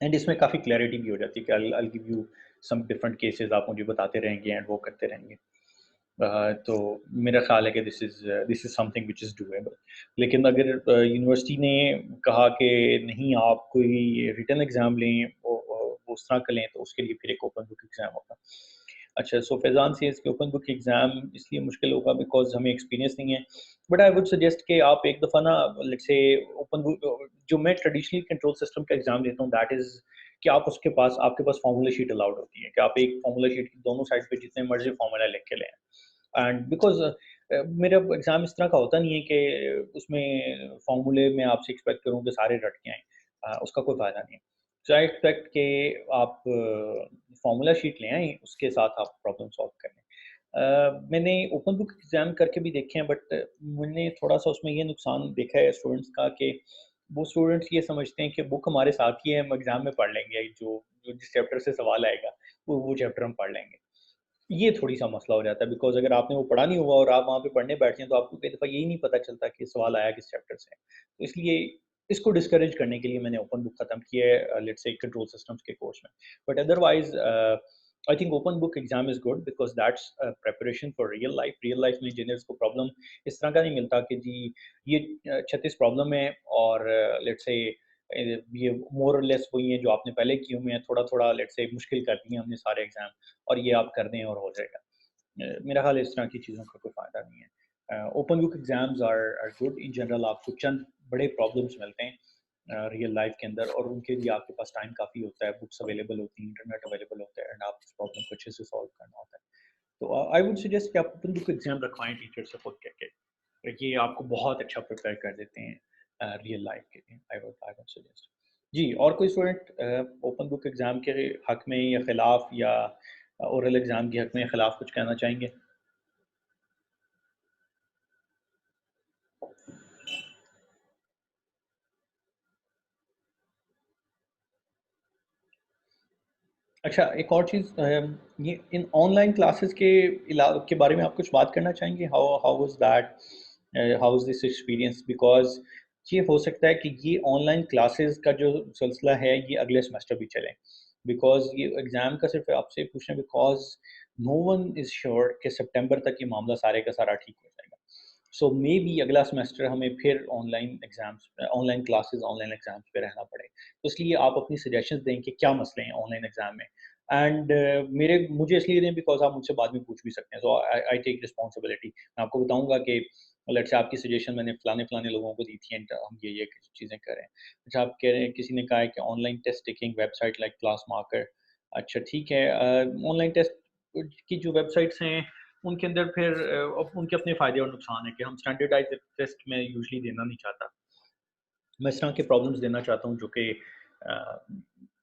And इसमें काफ़ी क्लैरिटी भी हो जाती है कि I give you some different cases, आप मुझे बताते रहेंगे एंड वो करते रहेंगे। तो मेरा ख़्याल है कि this is something which is doable. लेकिन अगर यूनिवर्सिटी ने कहा कि नहीं आप कोई रिटन एग्ज़ाम लें, वो उस तरह का लें, तो उसके लिए फिर एक ओपन बुक एग्ज़ाम होगा। अच्छा, सो फैज़ान सेज़ कि ओपन बुक एग्ज़ाम इसलिए मुश्किल होगा बिकॉज़ हमें एक्सपीरियंस नहीं है। बट आई वुड सजेस्ट कि आप एक दफ़ा ना लेट्स से ओपन बुक, जो मैं ट्रेडिशनली कंट्रोल सिस्टम का एग्ज़ाम देता हूँ, दैट इज़ कि आपके पास फ़ॉर्मूला शीट अलाउड होती है कि आप एक फ़ॉर्मूला शीट की दोनों साइड पे जितने मर्ज़ी फ़ॉर्मूला लिख के लें। एंड बिकॉज़ मेरा एग्ज़ाम इस तरह का होता नहीं है कि उसमें फ़ॉर्मूले में आपसे एक्सपेक्ट करूँ कि सारे रट के आएँ। उसका कोई फ़ायदा नहीं है। सो आई एक्सपेक्ट कि आप फ़ॉर्मूला शीट ले आएँ, उसके साथ आप प्रॉब्लम सॉल्व कर लें। मैंने ओपन बुक एग्ज़ाम करके भी देखे हैं, बट मैंने थोड़ा-सा उसमें ये नुकसान देखा है स्टूडेंट्स का कि वो स्टूडेंट्स ये समझते हैं कि बुक हमारे साथ ही है, हम एग्ज़ाम में पढ़ लेंगे, जो जो जिस चैप्टर से सवाल आएगा, वो चैप्टर हम पढ़ लेंगे। ये थोड़ी-सा मसला हो जाता है बिकॉज़ अगर आपने वो पढ़ा नहीं हुआ और आप वहाँ पे पढ़ने बैठ जाएँ, तो आपको कई दफ़ा यही नहीं पता चलता कि सवाल आया किस चैप्टर से है। तो इसलिए इसको डिस्करेज करने के लिए मैंने ओपन बुक खत्म किया है लेट्स से कंट्रोल सिस्टम्स के कोर्स में। But otherwise I think open book exam is good because that's a preparation for real life. Real life में इंजीनियर्स को प्रॉब्लम इस तरह का नहीं मिलता कि जी ये 36 प्रॉब्लम है और लेट्स से ये मोर और लेस वही है जो आपने पहले किए हुए हैं, थोड़ा थोड़ा लेट्स से मुश्किल कर दिए हमने सारे एग्जाम और ये आप कर दें और हो जाएगा। मेरा ख्याल है इस तरह की चीज़ों का कोई फ़ायदा नहीं है। Open book exams are good in general. आपको चंद बड़े प्रॉब्लम्स मिलते हैं रियल लाइफ के अंदर और उनके लिए आपके पास टाइम काफ़ी होता है, बुक्स अवेलेबल होती हैं, इंटरनेट अवेलेबल होता है एंड आप उस प्रॉब्लम को अच्छे से सॉल्व करना होता है। तो आई वुड सजेस्ट कि आप ओपन बुक एग्जाम रखवाएं टीचर से खुद कह के, ये आपको बहुत अच्छा प्रिपेयर कर देते हैं रियल लाइफ के लिए। I would suggest. जी, और कोई स्टूडेंट ओपन बुक एग्जाम के हक में या खिलाफ या ओरल एग्जाम के हक में खिलाफ कुछ कहना चाहेंगे? अच्छा, एक और चीज़ ये इन ऑनलाइन क्लासेस के बारे में आप कुछ बात करना चाहेंगे? How how was that? How was this experience? Because ये हो सकता है कि ये ऑनलाइन क्लासेस का जो सिलसिला है, ये अगले सेमेस्टर भी चले। बिकॉज़ ये एग्ज़ाम का सिर्फ़ आपसे पूछ रहे हैं because no one is sure कि सितंबर तक ये मामला सारे का सारा ठीक हो जाएगा। सो मेबी अगला सेमेस्टर हमें फिर ऑनलाइन क्लासेस, ऑनलाइन एग्ज़ाम्स पे रहना पड़े। तो इसलिए आप अपनी सजेशंस दें कि क्या मसले हैं ऑनलाइन एग्ज़ाम में। एंड मेरे मुझे इसलिए दें बिकॉज़ आप मुझसे बाद में पूछ भी सकते हैं। सो आई आई टेक रिस्पॉन्सिबिलिटी। मैं आपको बताऊँगा कि लेट्स से आपकी सजेशन मैंने फलाने-फलाने लोगों को दी थी एंड हम ये चीज़ें करें। अच्छा, आप कह रहे हैं किसी ने कहा है कि online test taking website like ClassMarker. अच्छा ठीक है, ऑनलाइन टेस्ट की जो वेबसाइट्स हैं उनके अंदर फिर उनके अपने फ़ायदे और नुकसान हैं कि हम स्टैंडर्डाइज़्ड टेस्ट में यूजुअली देना नहीं चाहता। मैं इस तरह के प्रॉब्लम्स देना चाहता हूँ अ,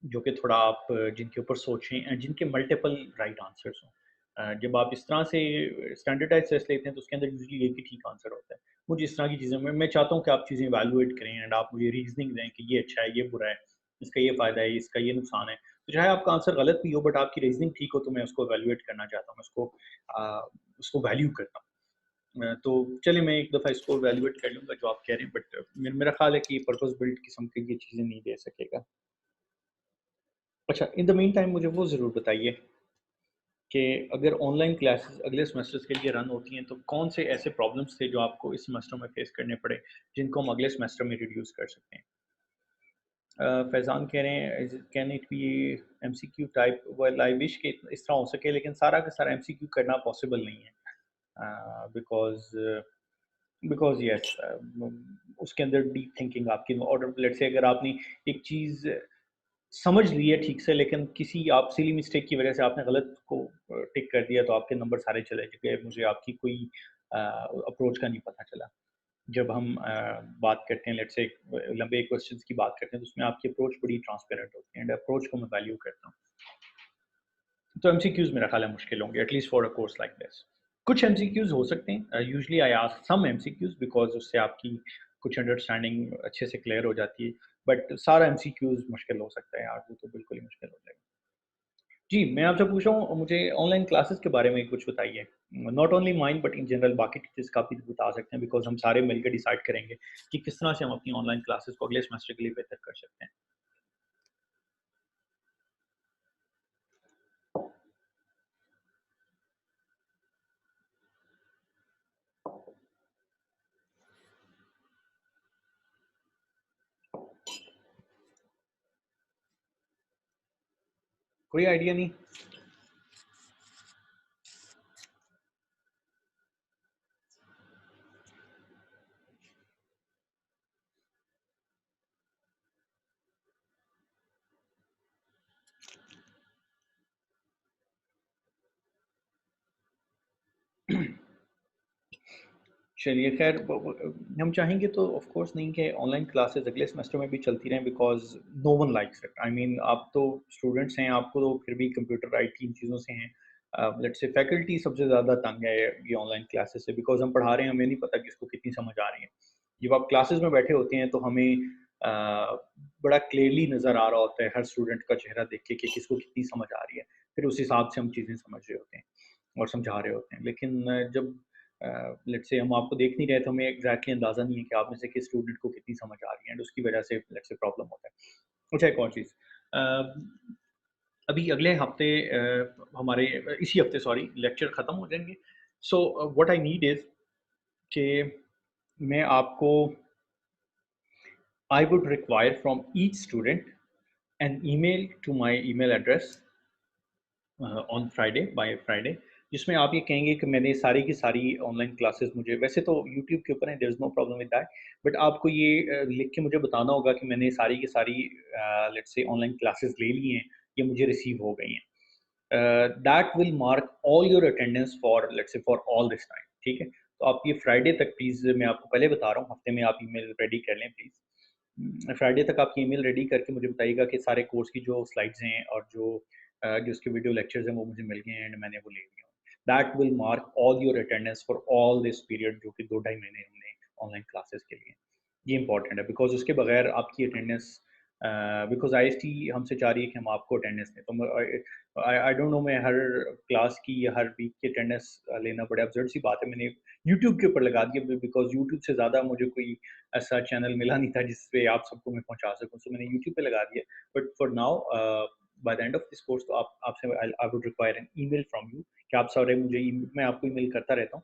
जो कि थोड़ा आप जिनके ऊपर सोचें एंड जिनके मल्टीपल राइट आंसर्स हों। जब आप इस तरह से स्टैंडर्डाइज़्ड टेस्ट लेते हैं तो उसके अंदर यूजुअली एक ही ठीक आंसर होता है। मुझे इस तरह की चीज़ें मैं चाहता हूँ कि आप चीज़ें इवैल्यूएट करें एंड आप मुझे रीज़निंग दें कि ये अच्छा है, ये बुरा है, इसका ये फ़ायदा है, इसका ये नुकसान है। तो चाहे आपका आंसर गलत भी हो बट आपकी रीज़निंग ठीक हो तो मैं उसको इवैल्यूएट करना चाहता हूँ, उसको वैल्यू करता हूँ। तो चलिए मैं एक दफ़ा इसको इवैल्यूएट कर लूँगा जो आप कह रहे हैं बट मेरा ख़्याल है कि पर्पस बिल्ट किस्म की ये चीज़ें नहीं दे सकेगा। अच्छा, इन द मीन टाइम मुझे वो ज़रूर बताइए कि अगर ऑनलाइन क्लासेस अगले सेमेस्टर्स के लिए रन होती हैं तो कौन से ऐसे प्रॉब्लम्स थे जो आपको इस सेमेस्टर में फेस करने पड़े, जिनको हम अगले सेमेस्टर में रिड्यूस कर सकते हैं? फैज़ान कह रहे हैं can it be MCQ type? Well I wish कि इस तरह हो सके लेकिन सारा का सारा एमसीक्यू करना पॉसिबल नहीं है। बिकॉज़ बिकॉज़ यस उसके अंदर डीप थिंकिंग आपकी और लेट्स से अगर आपने एक चीज़ समझ ली है ठीक से लेकिन किसी आप सिली मिस्टेक की वज़ह से आपने गलत को टिक कर दिया तो आपके नंबर सारे चले गए। मुझे आपकी कोई अप्रोच का नहीं पता चला। जब हम बात करते हैं लेट्स से लंबे क्वेश्चंस की बात करते हैं तो उसमें आपकी अप्रोच बड़ी ट्रांसपेरेंट होती है एंड अप्रोच को मैं वैल्यू करता हूँ। तो एमसीक्यूज़ मेरा ख़्याल है मुश्किल होंगे at least for a course like this. कुछ एमसीक्यूज़ हो सकते हैं, usually I ask some MCQs because उससे आपकी कुछ अंडरस्टैंडिंग अच्छे से क्लियर हो जाती है, बट सारा एमसीक्यूज़ मुश्किल हो सकता है यार, वो तो बिल्कुल ही मुश्किल हो जाएगा। जी, मैं आपसे पूछ रहा हूँ मुझे ऑनलाइन क्लासेस के बारे में कुछ बताइए। Not only mine but in general बाकी टीचर्स का भी बता सकते हैं बिकॉज़ हम सारे मिलकर डिसाइड करेंगे कि किस तरह से हम अपनी ऑनलाइन क्लासेस को अगले सेमेस्टर के लिए बेहतर कर सकते हैं। कोई आइडिया नहीं? चलिए ख़ैर हम चाहेंगे तो ऑफ़ कोर्स नहीं कि ऑनलाइन क्लासेस अगले सेमेस्टर में भी चलती रहें because no one likes it. I mean आप तो स्टूडेंट्स हैं, आपको तो फिर भी कंप्यूटर आईटी इन चीज़ों से हैं। लेट्स से फैकल्टी सबसे ज़्यादा तंग है ये ऑनलाइन क्लासेस से बिकॉज़ हम पढ़ा रहे हैं, हमें नहीं पता कि इसको कितनी समझ आ रही है। जब आप क्लासेस में बैठे होते हैं तो हमें बड़ा क्लियरली नज़र आ रहा होता है हर स्टूडेंट का चेहरा देख के कि किसको कितनी समझ आ रही है। फिर उस हिसाब से हम चीज़ें समझ रहे होते हैं और समझा रहे होते हैं। लेकिन जब लेट्स से हम आपको देख नहीं रहे तो हमें एग्जैक्टली अंदाज़ा नहीं है कि आप में से किस स्टूडेंट को कितनी समझ आ रही है एंड उसकी वजह से लेट्स से प्रॉब्लम होता है। अच्छा, एक और चीज़ अभी अगले हफ्ते हमारे इसी हफ्ते सॉरी लेक्चर ख़त्म हो जाएंगे। So what I need is कि मैं आपको I would require from each student an email to my email address on Friday by Friday, जिसमें आप ये कहेंगे कि मैंने सारी की सारी ऑनलाइन क्लासेस, मुझे वैसे तो यूट्यूब के ऊपर है, there is no problem with that, but आपको ये लिख के मुझे बताना होगा कि मैंने सारी की सारी लेट्स से ऑनलाइन क्लासेस ले ली हैं, ये मुझे रिसीव हो गई हैं। That will mark all your attendance for let's से फॉर ऑल दिस टाइम, ठीक है? तो आप ये फ्राइडे तक प्लीज़, मैं आपको पहले बता रहा हूँ, हफ्ते में आप ईमेल रेडी कर लें प्लीज़। फ्राइडे तक आप ईमेल रेडी करके मुझे बताइएगा कि सारे कोर्स की जो स्लाइड्स हैं और जो उसके वीडियो लेक्चर्स हैं वो मुझे मिल गए हैं एंड मैंने वो ले लिया। That will mark all your attendance for all this period, जो कि 2 ढाई महीने हमने ऑनलाइन क्लासेस के लिए। ये इंपॉर्टेंट है बिकॉज़ उसके बगैर आपकी अटेंडेंस बिकॉज़ आईएसटी हमसे चाह रही है कि हम आपको अटेंडेंस दें। तो आई डोंट नो, मैं हर क्लास की या हर वीक की अटेंडेंस लेना बड़ा अब्सर्ड सी बात है। मैंने यूट्यूब के ऊपर लगा दिया बिकॉज़ यूट्यूब से ज़्यादा मुझे कोई ऐसा चैनल मिला नहीं था जिस पे आप सबको मैं पहुँचा सकूँ। सो मैंने यूट्यूब पे लगा दिया। But for now by the end of this course तो आप आपसे आई would require an email from you कि आप सारे मुझे मैं आपको ईमेल करता रहता हूँ।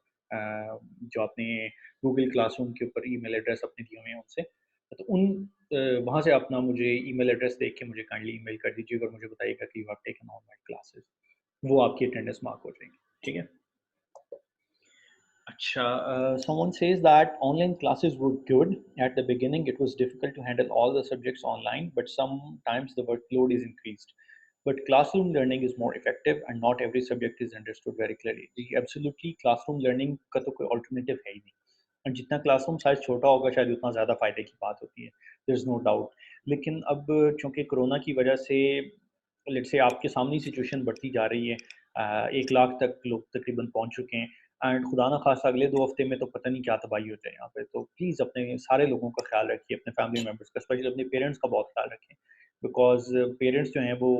जो आपने गूगल क्लासरूम के ऊपर ईमेल एड्रेस अपने दिए हुए हैं उनसे, तो वहाँ से अपना मुझे ईमेल एड्रेस देख के मुझे काइंडली ईमेल कर दीजिएगा और मुझे बताइएगा कि you have taken online classes. वो आपकी अटेंडेंस मार्क हो जाएगी, ठीक है? Acha, someone says that online classes were good. At the beginning, it was difficult to handle all the subjects online, but sometimes the workload is increased. But classroom learning is more effective, and not every subject is understood very clearly. Ji, absolutely, classroom learning का तो कोई alternative है ही नहीं। और जितना classroom size छोटा होगा शायद उतना ज़्यादा फ़ायदे की बात होती है, देयर इज़ नो डाउट। लेकिन अब चूँकि कोरोना की वजह से लेट्स से आपके सामने सिचुएशन बढ़ती जा रही है, 1 लाख तक लोग तकरीबन पहुँच चुके हैं एंड खुदा ना खास्ता अगले 2 हफ्ते में तो पता नहीं क्या तबाही हो जाए यहाँ पे। तो प्लीज़ अपने सारे लोगों का ख़्याल रखिए, अपने फैमिली मेंबर्स का, स्पेशली अपने पेरेंट्स का बहुत ख़्याल रखें। बिकॉज़ पेरेंट्स जो हैं वो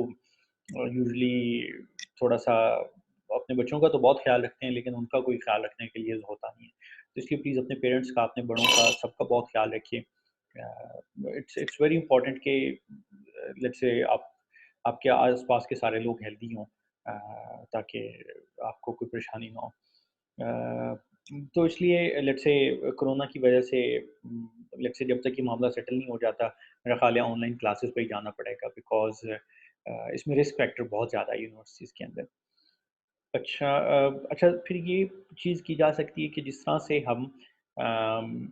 यूजुअली थोड़ा-सा अपने बच्चों का तो बहुत ख़्याल रखते हैं, लेकिन उनका कोई ख़्याल रखने के लिए होता नहीं है। तो इसलिए प्लीज़ अपने पेरेंट्स का, अपने बड़ों का, सबका बहुत ख़्याल रखिए। इट्स इट्स वेरी इम्पोर्टेंट कि लेट्स से आपके आस-पास के सारे लोग हेल्दी हों, ताकि आपको कोई परेशानी ना हो। तो इसलिए लेट्स से कोरोना की वजह से लेट्स से जब तक ये मामला सेटल नहीं हो जाता, मेरा ख़्याल है ऑनलाइन क्लासेस पे ही जाना पड़ेगा बिकॉज़ इसमें रिस्क फैक्टर बहुत ज़्यादा है यूनिवर्सिटीज़ के अंदर। अच्छा फिर ये चीज़ की जा सकती है कि जिस तरह से हम अम,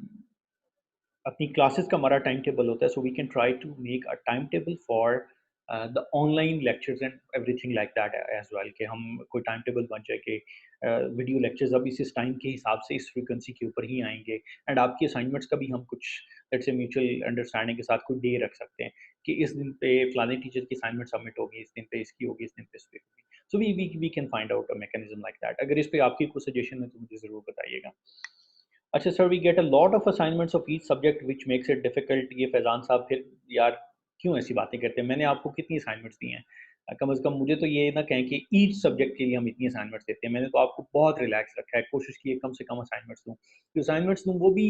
अपनी क्लासेस का हमारा टाइम टेबल होता है, so we can try to make a time table for the online lectures and everything like that as well, कि हम कोई टाइम टेबल बन जाए कि वीडियो लेक्चर्स अब इस टाइम के हिसाब से इस फ्रीक्वेंसी के ऊपर ही आएंगे एंड आपकी असाइनमेंट्स का भी हम कुछ लेट्स से म्यूचुअल अंडरस्टैंडिंग के साथ कोई डे रख सकते हैं कि इस दिन पे फलाने टीचर की असाइनमेंट सबमिट होगी, इस दिन पे इसकी होगी, इस दिन पे इस पे होगी। So we can find out a mechanism like that. अगर इस पे आपकी कोई सजेशन है तो मुझे ज़रूर बताइएगा। अच्छा sir, we get a lot of assignments of each subject which makes it difficult. ये फैज़ान साहब फिर यार क्यों ऐसी बातें करते हैं? मैंने आपको कितनी असाइनमेंट्स दी हैं? कम से कम मुझे तो ये ना कहें कि ईच सब्जेक्ट के लिए हम इतनी असाइनमेंट्स देते हैं। मैंने तो आपको बहुत रिलैक्स रखा है, कोशिश की है कम से कम असाइनमेंट्स दूँ। जो असाइनमेंट्स दूँ वो भी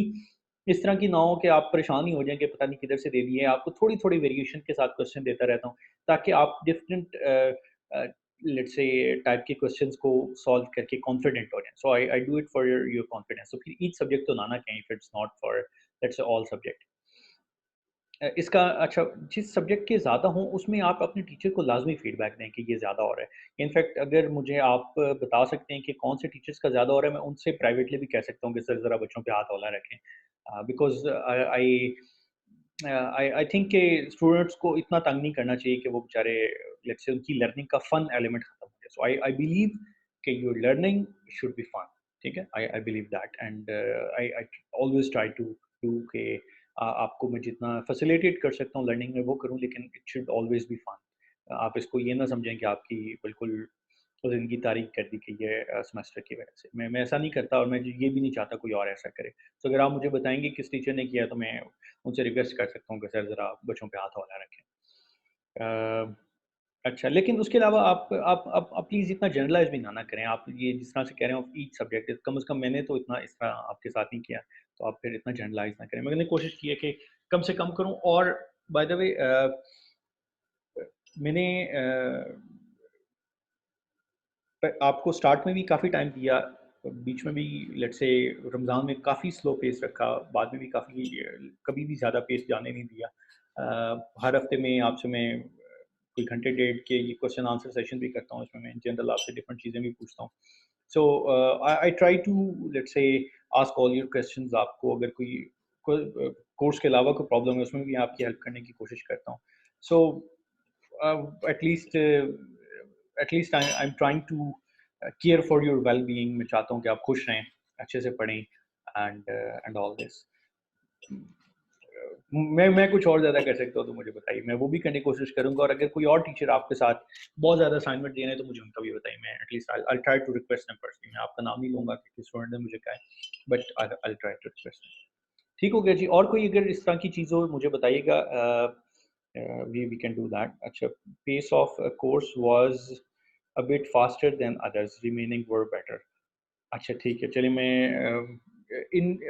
इस तरह की ना हो कि आप परेशान ही हो जाएँ कि पता नहीं किधर से दे दिए हैं। आपको थोड़ी-थोड़ी वेरिएशन के साथ क्वेश्चन देता रहता हूँ, ताकि आप different uh, let's say type के क्वेश्चंस को सॉल्व करके कॉन्फिडेंट हो जाएँ। So I do it for your confidence. So फिर ईच सब्जेक्ट तो ना ना कहें if it's not for let's say all subject. इसका अच्छा, जिस सब्जेक्ट के ज़्यादा हों उसमें आप अपने टीचर को लाज़मी फीडबैक दें कि ये ज़्यादा हो रहा है। इनफैक्ट अगर मुझे आप बता सकते हैं कि कौन से टीचर्स का ज़्यादा हो रहा है, मैं उनसे प्राइवेटली भी कह सकता हूँ कि सर ज़रा बच्चों पे हाथ हौला रखें। बिकॉज़ आई थिंक कि स्टूडेंट्स को इतना तंग नहीं करना चाहिए कि वो बेचारे लेट्स से उनकी लर्निंग का फन एलिमेंट खत्म हो जाए। सो आई बिलीव कि your learning should be fun, ठीक है? I believe that and I always try to do के आपको मैं जितना फैसिलिटेट कर सकता हूँ लर्निंग में वो करूँ, लेकिन it should always be fun. आप इसको ये ना समझें कि आपकी बिल्कुल ज़िंदगी तारीक कर दी कि ये सेमेस्टर की वजह से। मैं ऐसा नहीं करता और मैं ये भी नहीं चाहता कोई और ऐसा करे। तो अगर आप मुझे बताएँगे किस टीचर ने किया तो मैं उनसे रिक्वेस्ट कर सकता हूँ कि सर ज़रा बच्चों पे हाथ हौला रखें। अ, अच्छा, लेकिन उसके अलावा आप प्लीज़ इतना जनरलाइज़ भी ना करें। आप ये जिस तरह से कह रहे हो ईच सब्जेक्ट, कम से कम मैंने तो इतना इस तरह आपके साथ नहीं किया, तो आप फिर इतना जनरलाइज़ ना करें। मैंने कोशिश की है कि कम से कम करूँ। और बाय द वे मैंने आपको स्टार्ट में भी काफ़ी टाइम दिया, बीच में भी लेट्स से रमज़ान में काफ़ी स्लो पेस रखा, बाद में भी काफ़ी कभी भी ज़्यादा पेस जाने नहीं दिया। हर हफ्ते में आपसे मैं कोई घंटे डेढ़ के ये क्वेश्चन आंसर सेशन भी करता हूँ, इसमें मैं जनरल आपसे डिफरेंट चीज़ें भी पूछता हूँ। So I try to let's say ask all your questions, आपको अगर कोई कोर्स के अलावा कोई प्रॉब्लम है उसमें भी आपकी हेल्प करने की कोशिश करता हूँ। So at least I am trying to care for your well being. मैं चाहता हूँ कि आप खुश रहें, अच्छे से पढ़ें एंड ऑल दिस। मैं कुछ और ज़्यादा कर सकता हूँ तो मुझे बताइए, मैं वो भी करने की कोशिश करूँगा। और अगर कोई और टीचर आपके साथ बहुत ज़्यादा असाइनमेंट दे रहे हैं तो मुझे उनका भी बताइए। मैं at least I try to request them personally. मैं आपका नाम नहीं लूँगा कि स्टूडेंट ने मुझे कहा है, but I try to request them. ठीक हो गया जी। और कोई अगर इस तरह की चीज़ हो मुझे बताइएगा। We can do that. अच्छा, pace of course was a bit faster than others, remaining were better. अच्छा ठीक है, चलिए मैं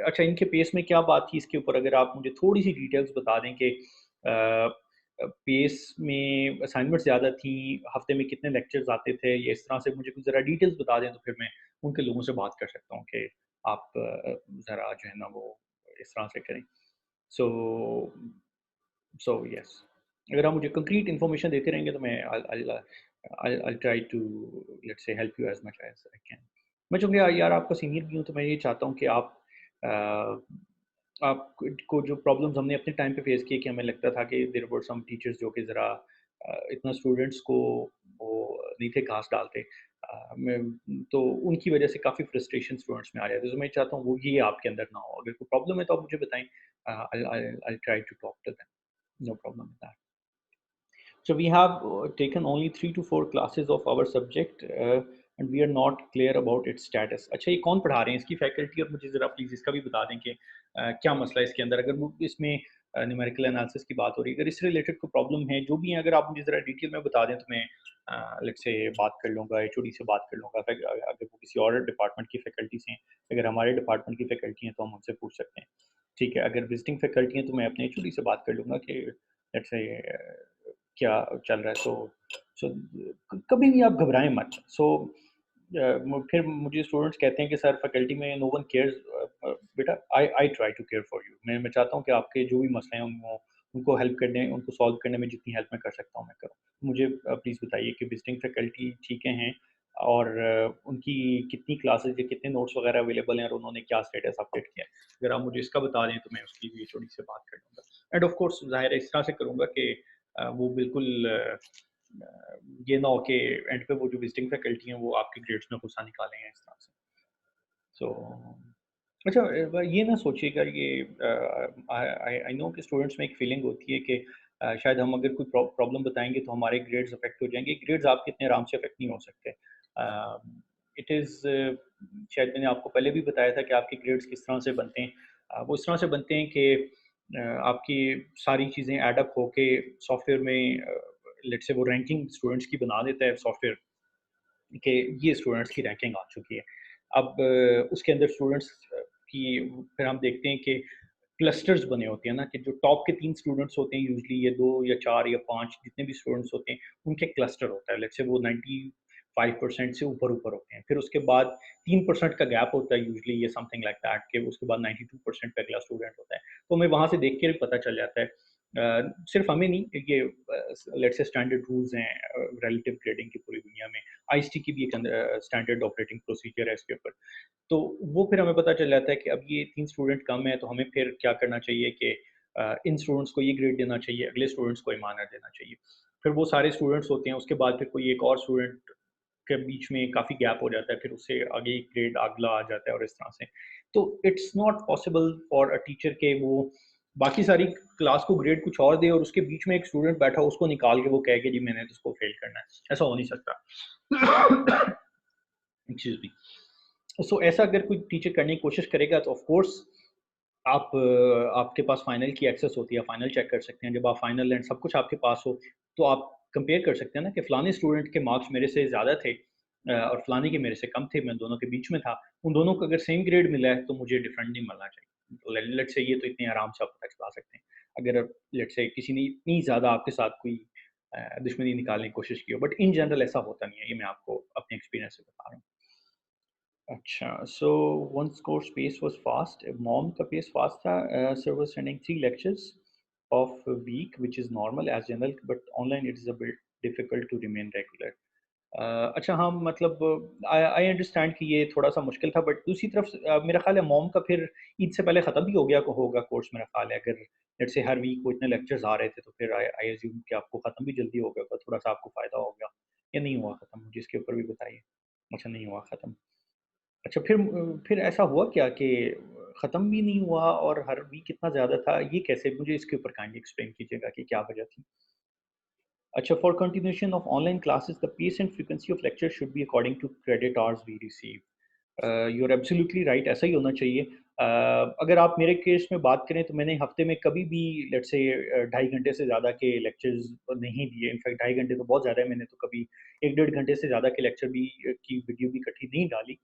अच्छा इनके पेस में क्या बात थी इसके ऊपर अगर आप मुझे थोड़ी-सी डिटेल्स बता दें कि पेस में असाइनमेंट्स ज़्यादा थी, हफ्ते में कितने लेक्चर्स आते थे, ये इस तरह से मुझे कुछ ज़रा डिटेल्स बता दें तो फिर मैं उनके लोगों से बात कर सकता हूँ कि आप ज़रा जो है ना वो इस तरह से करें। सो सो यस, अगर आप मुझे कंक्रीट इन्फॉर्मेशन देते रहेंगे तो मैं I'll try to let's say help you as much as I can। मैं चूँकि यार आपका सीनियर भी हूँ तो मैं ये चाहता हूँ कि आप को जो प्रॉब्लम्स हमने अपने टाइम पे फेस किए कि हमें लगता था कि देयर वर सम टीचर्स जो कि ज़रा इतना स्टूडेंट्स को वो नहीं थे घास डालते। तो उनकी वजह से काफ़ी फ्रस्ट्रेशन स्टूडेंट्स में आ जाती है। तो मैं चाहता हूँ वो ये आपके अंदर ना हो। अगर कोई प्रॉब्लम है तो आप मुझे बताएँ। I'll try to talk to them, no problem with that। So we have taken only 3 to 4 classes of our subject and we are not clear about its status। अच्छा, ये कौन पढ़ा रहे हैं इसकी फैकल्टी, और मुझे ज़रा प्लीज़ इसका भी बता दें कि क्या मसला है इसके अंदर। अगर वो इसमें न्यूमेरिकल एनालिसिस की बात हो रही है, अगर इससे रिलेटेड कोई प्रॉब्लम है जो भी है, अगर आप मुझे ज़रा डिटेल में बता दें तो मैं लेट्स से बात कर लूँगा, एचओडी से बात कर लूँगा। अगर वो किसी और डिपार्टमेंट की फैकल्टी से हैं, अगर हमारे डिपार्टमेंट की फैकल्टी हैं तो हम उनसे पूछ सकते हैं। ठीक है, अगर विजिटिंग फैकल्टी हैं तो मैं अपने एचओडी से बात कर लूँगा कि लेट्स से क्या चल रहा है। सो कभी भी आप घबराएं मत। फिर मुझे स्टूडेंट्स कहते हैं कि सर फैकल्टी में नो वन केयर्स। बेटा I try to care for you. मैं चाहता हूँ कि आपके जो भी मसले हैं उनको हेल्प करने, उनको सॉल्व करने में जितनी हेल्प मैं कर सकता हूँ मैं करूँ। मुझे प्लीज़ बताइए कि विजिटिंग फैकल्टी ठीक हैं और उनकी कितनी क्लासेस या कितने नोट्स वगैरह अवेलेबल हैं और उन्होंने क्या स्टेटस अपडेट किया है। अगर आप मुझे इसका बता दें तो मैं उसकी भी थोड़ी से बात कर लूँगा। एंड ऑफ कोर्स ज़ाहिर है इस तरह से करूँगा कि वो बिल्कुल ये ना हो कि एंड पे वो जो विजिटिंग फैकल्टी हैं वो आपके ग्रेड्स में गुस्सा निकालें इस तरह से। सो अच्छा, ये ना सोचिएगा, ये आई नो कि स्टूडेंट्स में एक फीलिंग होती है कि शायद हम अगर कोई प्रॉब्लम बताएंगे तो हमारे ग्रेड्स अफेक्ट हो जाएंगे। ग्रेड्स आपके इतने आराम से अफेक्ट नहीं हो सकते। इट इज़ शायद मैंने आपको पहले भी बताया था कि आपके ग्रेड्स किस तरह से बनते हैं। वो इस तरह से बनते हैं कि आपकी सारी चीज़ें एड अप होके सॉफ्टवेयर में लेट्स से वो रैंकिंग स्टूडेंट्स की बना देता है सॉफ्टवेयर कि ये स्टूडेंट्स की रैंकिंग आ चुकी है। अब उसके अंदर स्टूडेंट्स की फिर हम देखते हैं कि क्लस्टर्स बने होते हैं ना, कि जो टॉप के 3 स्टूडेंट्स होते हैं यूजुअली, ये 2 या 4 या 5 जितने भी स्टूडेंट्स होते हैं, उनके क्लस्टर होता है। लेट्स से वो 95% से ऊपर-ऊपर होते हैं। फिर उसके बाद 3% का गैप होता है यूजुअली, ये समथिंग लाइक दैट, कि उसके बाद 92% पे अगला स्टूडेंट होता है। तो हमें वहाँ से देख के भी पता चल जाता है। सिर्फ हमें नहीं, ये लेट्स से स्टैंडर्ड रूल्स हैं रिलेटिव ग्रेडिंग की पूरी दुनिया में। आईएसटी की भी एक स्टैंडर्ड ऑपरेटिंग प्रोसीजर है इसके ऊपर। तो वो फिर हमें पता चल जाता है कि अब ये 3 स्टूडेंट कम है तो हमें फिर क्या करना चाहिए कि इन स्टूडेंट्स को ये ग्रेड देना चाहिए, अगले स्टूडेंट्स को ये मानर देना चाहिए। फिर वो सारे स्टूडेंट्स होते हैं, उसके बाद फिर कोई एक और स्टूडेंट के बीच में काफ़ी गैप हो जाता है, फिर उससे आगे ग्रेड अगला आ जाता है और इस तरह से। तो it's not possible for a teacher के वो बाकी सारी क्लास को ग्रेड कुछ और दे और उसके बीच में एक स्टूडेंट बैठा हो उसको निकाल के वो कहे कि जी मैंने तो उसको फेल करना है। ऐसा हो नहीं सकता। Excuse me. सो ऐसा अगर कोई टीचर करने की कोशिश करेगा तो ऑफ कोर्स आपके पास फाइनल की एक्सेस होती है, फाइनल चेक कर सकते हैं। जब आप फाइनल एंड सब कुछ आपके पास हो तो आप कंपेयर कर सकते हैं ना कि फ़लाने स्टूडेंट के मार्क्स मेरे से ज़्यादा थे और फ़लाने के मेरे से कम थे, मैं दोनों के बीच में था। उन दोनों को अगर सेम ग्रेड मिला है तो मुझे डिफरेंट नहीं मिलना चाहिए। तो लेट्स से ये तो इतने आराम से आप पता चला सकते हैं। अगर लेट्स से किसी ने इतनी ज़्यादा आपके साथ कोई दुश्मनी निकालने की कोशिश की हो, बट इन जनरल ऐसा होता नहीं है, ये मैं आपको अपने एक्सपीरियंस से बता रहा हूँ। अच्छा, so once course pace was fast, mom का pace fast था, sir was sending 3 lectures of a week, which is normal as general, but online it is a bit difficult to remain regular. अच्छा हाँ, मतलब I understand कि ये थोड़ा-सा मुश्किल था, बट दूसरी तरफ मेरा ख़्याल है मॉम का फिर ईद से पहले ख़त्म भी हो गया होगा कोर्स, मेरा ख़्याल है। अगर लेट्स से हर वीक वो इतने लेक्चर्स आ रहे थे, तो फिर आई आई अज़्यूम कि आपको ख़त्म भी जल्दी हो गया होगा, थोड़ा-सा आपको फ़ायदा हो गया, या नहीं हुआ ख़त्म? मुझे इसके ऊपर भी बताइए। अच्छा, नहीं हुआ ख़त्म। अच्छा, फिर ऐसा हुआ क्या कि ख़त्म भी नहीं हुआ और हर वीक इतना ज़्यादा था, ये कैसे? मुझे इसके ऊपर काइंडली एक्सप्लेन कीजिएगा कि क्या वजह थी? अच्छा, for continuation of online classes, the pace and frequency of lecture should be according to credit hours we receive. You are absolutely right, ऐसा ही होना चाहिए। अगर आप मेरे केस में बात करें तो मैंने हफ्ते में कभी भी लेट्स से 2.5 घंटे से ज़्यादा के लेक्चर्स नहीं दिए। इनफैक्ट 2.5 घंटे तो बहुत ज़्यादा है, मैंने तो कभी 1 डेढ़ घंटे से ज़्यादा के लेक्चर भी की वीडियो भी इकट्ठी नहीं डाली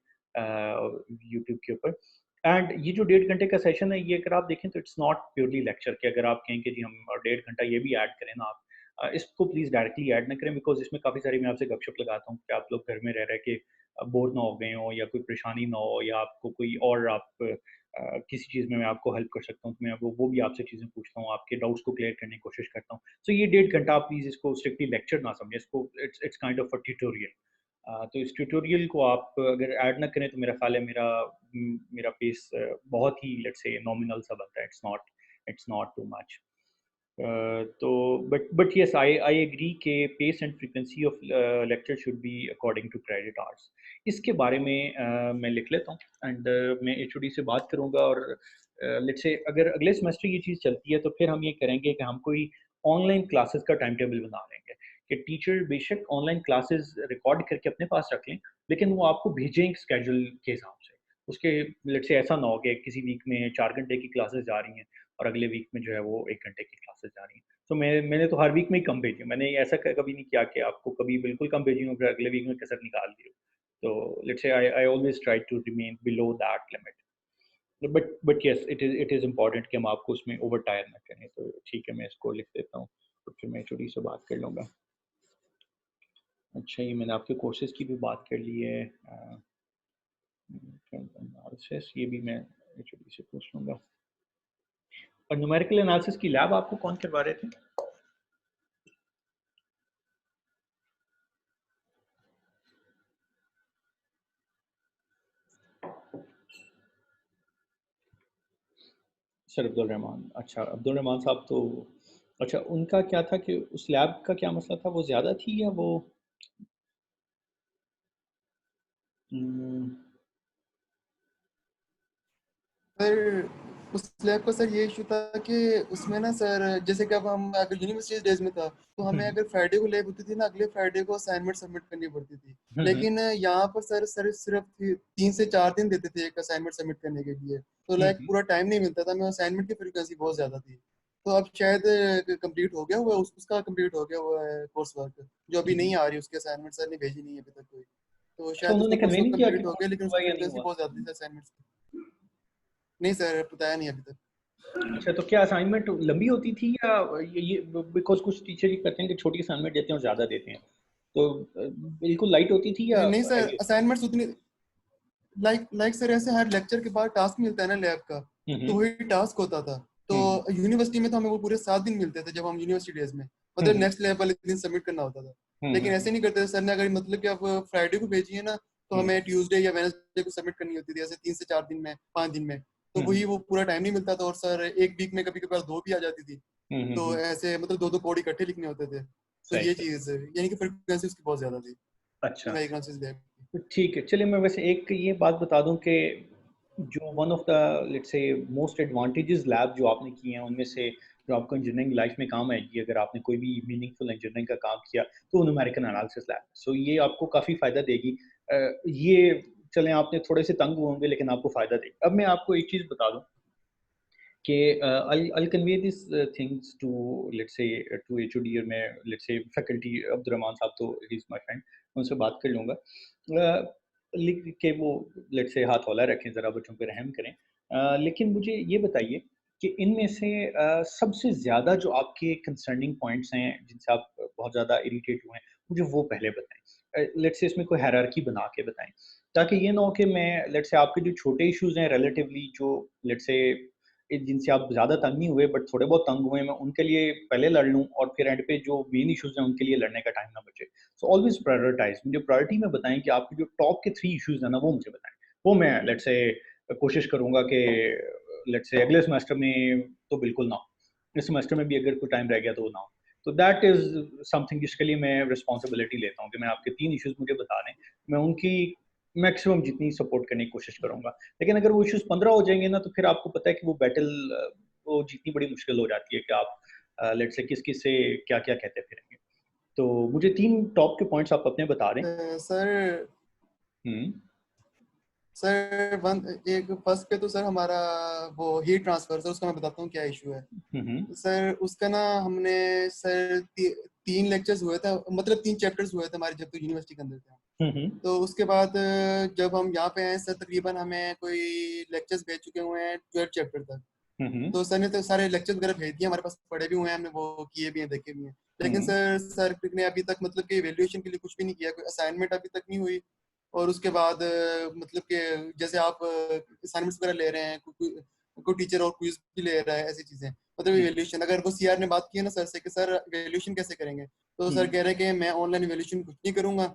यूट्यूब के ऊपर। एंड ये जो 1.5 घंटे का सेशन है, ये अगर आप देखें तो इट्स नॉट प्योरली लेक्चर, कि अगर आप कहें कि जी हम 1.5 घंटा ये भी ऐड करें ना आप, इसको प्लीज़ डायरेक्टली ऐड ना करें, बिकॉज़ इसमें काफ़ी सारी मैं आपसे गपशप लगाता हूँ कि आप लोग घर में रह के बोर ना हो गए हों, या कोई परेशानी ना हो, या आपको कोई और आप किसी चीज़ में मैं आपको हेल्प कर सकता हूँ, तो मैं वो भी आपसे चीज़ें पूछता हूँ, आपके डाउट्स को क्लियर करने की कोशिश करता हूँ। सो ये 1.5 घंटा आप प्लीज़ इसको स्ट्रिक्टली लेक्चर ना समझें, इसको it's it's kind of a tutorial. तो इस ट्यूटोरियल को आप अगर ऐड ना करें, तो मेरा ख़्याल है मेरा पेस बहुत ही लेट्स से नॉमिनल सा बनता है, इट्स नॉट टू मच। तो बट येस, आई एग्री के pace and frequency of lecture should be according to credit hours. इसके बारे में मैं लिख लेता हूँ, एंड मैं एचओडी से बात करूँगा, और लेट्स से अगर अगले सेमेस्टर ये चीज़ चलती है, तो फिर हम ये करेंगे कि हम कोई ऑनलाइन क्लासेस का टाइम टेबल बना लेंगे, कि टीचर बेशक ऑनलाइन क्लासेस रिकॉर्ड करके अपने पास रख लें, लेकिन वो आपको भेजें स्केड्यूल के हिसाब से। उसके लेट्स से ऐसा ना हो कि किसी वीक में 4 घंटे की क्लासेस जा रही हैं और अगले वीक में जो है वो 1 घंटे की क्लासेस जा रही हैं। तो मैंने तो हर वीक में ही कम भेजी, मैंने ऐसा कभी नहीं किया कि आपको कभी बिल्कुल कम भेजी हूँ, फिर अगले वीक में कसर निकाल दी हो। तो let's say I always try to remain below that limit. But yes, it is important कि हम आपको उसमें ओवर टायर ना करें। तो ठीक है, मैं इसको लिख देता हूँ, तो फिर मैं एचओडी से बात कर लूँगा। अच्छा, ये मैंने आपके कोर्सेज़ की भी बात कर ली है। एनालिसिस ये भी मैं एचओडी से पूछ लूँगा। और न्यूमेरिकल एनालिसिस की लैब आपको कौन करवा रहे थे? सर अब्दुल रहमान। अच्छा, अब्दुल रहमान साहब तो अच्छा, उनका क्या था कि उस लैब का क्या मसला था? वो ज़्यादा थी या वो उम, सर उस लैब का सर ये इशू था कि उसमें ना सर, जैसे कि अब हम अगर यूनिवर्सिटी डेज में था तो हमें हुँ, अगर फ्राइडे को लैब होती थी ना, अगले फ्राइडे को असाइनमेंट सबमिट करनी पड़ती थी। हुँ, हुँ, लेकिन यहाँ पर सर सिर्फ 3 से 4 दिन देते थे एक असाइनमेंट सबमिट करने के लिए, तो हुँ, लाइक हुँ, पूरा टाइम नहीं मिलता था। मैं असाइनमेंट की फ्रिक्वेंसी बहुत ज्यादा थी। तो अब शायद कंप्लीट हो गया हुआ है, उसका कंप्लीट हो गया हुआ है कोर्स वर्क, जो अभी हुँ, हुँ। नहीं आ रही उसके असाइनमेंट, सर ने भेजी नहीं है अभी तक कोई। तो अच्छा, शायद उसका उन्होंने कोर्स कन्वे वर्क नहीं किया कि कंप्लीट हो गया, कोर्स लेकिन हुआ उसकी या नहीं फ्रिक्वेंसी हुआ? बहुत ज्यादा थी असाइनमेंट्स की। नहीं सर, बताया नहीं अभी तक। अच्छा, तो क्या असाइनमेंट लंबी होती थी, या ये बिकॉज़ कुछ टीचर ये करते हैं कि छोटी असाइनमेंट देते हैं और ज़्यादा देते हैं। तो बिल्कुल लाइट होती थी या नहीं सर, हैवी होती थी? असाइनमेंट्स उतनी लाइक सर, ऐसे हर लेक्चर के बाद टास्क मिलता है ना लैब का, हुँ, तो हुँ, वही टास्क होता था। तो हुँ, हुँ, यूनिवर्सिटी में तो हमें वो पूरे 7 दिन मिलते थे जब हम यूनिवर्सिटी डेज में, हुँ, मतलब हुँ, नेक्स्ट लैब वाले दिन सबमिट करना होता था। हुँ, लेकिन हुँ, ऐसे नहीं करते थे सर ने, अगर मतलब कि आप फ्राइडे को भेजिए ना, तो हुँ, हमें ट्यूसडे या वेडनेसडे को सबमिट करनी होती थी, ऐसे 3 से 4 दिन में, 5 दिन में। तो हुँ, वही हुँ, वो पूरा टाइम नहीं मिलता था, और सर एक वीक में कभी कभार 2 भी आ जाती थी। हुँ, हुँ, तो हुँ। ऐसे मतलब 2-2 कोड इकट्ठे लिखने होते थे। तो सही, ये सही। चीज यानी कि फ्रिक्वेंसी उसकी बहुत ज्यादा थी, अच्छा। न्यूमेरिकल लैब की। तो ठीक है, चलिए मैं वैसे एक ये बात बता दूँ कि जो one of the let's say most advantages lab जो आपने किए हैं, उनमें से जो आपको इंजीनियरिंग लाइफ में काम आएगी, अगर आपने कोई भी मीनिंगफुल इंजीनियरिंग का काम किया, तो न्यूमेरिकल एनालिसिस लैब। सो ये आपको काफ़ी फ़ायदा देगी। ये चलें, आपने थोड़े से तंग हुए होंगे, लेकिन आपको फ़ायदा देगी। अब मैं आपको एक चीज़ बता दूँ कि I'll convey these things to let's say to HOD, और मैं let's say फैकल्टी अब्दुर्रहमान साहब, तो ही इज़ माय फ्रेंड, मैं उनसे बात कर लूँगा। लिख के वो लेट्स से हाथ हौला रखें, ज़रा बच्चों पे रहम करें। लेकिन मुझे ये बताइए कि इनमें से सबसे ज़्यादा जो आपके कंसर्निंग पॉइंट्स हैं, जिनसे आप बहुत ज़्यादा इरिटेट हुए हैं, मुझे वो पहले बताएँ। लेट्स से इसमें कोई हायरार्की बना के बताएँ, ताकि ये ना हो कि मैं लेट्स से आपके जो छोटे इश्यूज़ हैं रिलेटिवली जो लेट्स से जिनसे आप ज़्यादा तंग नहीं हुए बट थोड़े बहुत तंग हुए, मैं उनके लिए पहले लड़ लूँ और फिर एंड पे जो मेन इश्यूज़ हैं उनके लिए लड़ने का टाइम ना बचे। सो ऑलवेज़ प्रायोरिटाइज़, मुझे प्रायोरिटी में बताएँ कि आपके जो टॉप के 3 इश्यूज़ हैं ना वो मुझे बताएँ। वो मैं लेट्स से कोशिश करूँगा कि लेट्स से अगले सेमेस्टर में तो बिल्कुल ना हो। इस सेमेस्टर में भी अगर कोई टाइम रह गया तो वो ना हो। तो दैट इज़ समथिंग जिसके लिए मैं रिस्पॉन्सिबिलिटी लेता हूँ कि मैं आपके 3 इश्यूज़ मुझे बता दें, मैं उनकी मैक्सिमम जितनी सपोर्ट करने की कोशिश करूँगा। लेकिन अगर वो इश्यूज़ 15 हो जाएँगे ना तो फिर आपको पता है कि वो बैटल वो जीतनी बड़ी मुश्किल हो जाती है कि आप लेट्स से किस-किस से क्या-क्या कहते फिरेंगे। तो मुझे 3 टॉप के पॉइंट्स आप अपने बता दें। सर हुँ। सर वन एक फर्स्ट पे तो सर हमारा वो हीट ट्रांसफर सर, उसका मैं बताता हूँ क्या इशू है। हुँ, हुँ। सर उसका ना हमने सर 3 लेक्चर्स हुए थे, मतलब 3 चैप्टर्स हुए थे हमारे जब तक यूनिवर्सिटी के अंदर थे। हुँ, हुँ। तो उसके बाद जब हम यहाँ पे आए सर, तकरीबन हमें कोई लेक्चर्स भेज चुके हुए हैं 12 चैप्टर तक। हुँ, हुँ। तो सर ने तो सारे लेक्चर्स वगैरह भेज दिए, हमारे पास पढ़े भी हुए हैं, हमने वो किए भी हैं, देखे भी हैं। लेकिन हुँ। सर ने अभी तक मतलब कि इवैल्यूएशन के लिए कुछ भी नहीं किया, कोई असाइनमेंट अभी तक नहीं हुई। और उसके बाद मतलब कि जैसे आप असाइनमेंट्स वगैरह ले रहे हैं, कोई टीचर और क्विज भी ले रहा है, ऐसी चीजें मतलब हुँ, इवैल्यूएशन। अगर वो सीआर ने बात की है ना सर से कि सर इवैल्यूएशन कैसे करेंगे, तो हुँ। सर कह रहे हैं कि मैं ऑनलाइन इवैल्यूएशन कुछ नहीं करूंगा।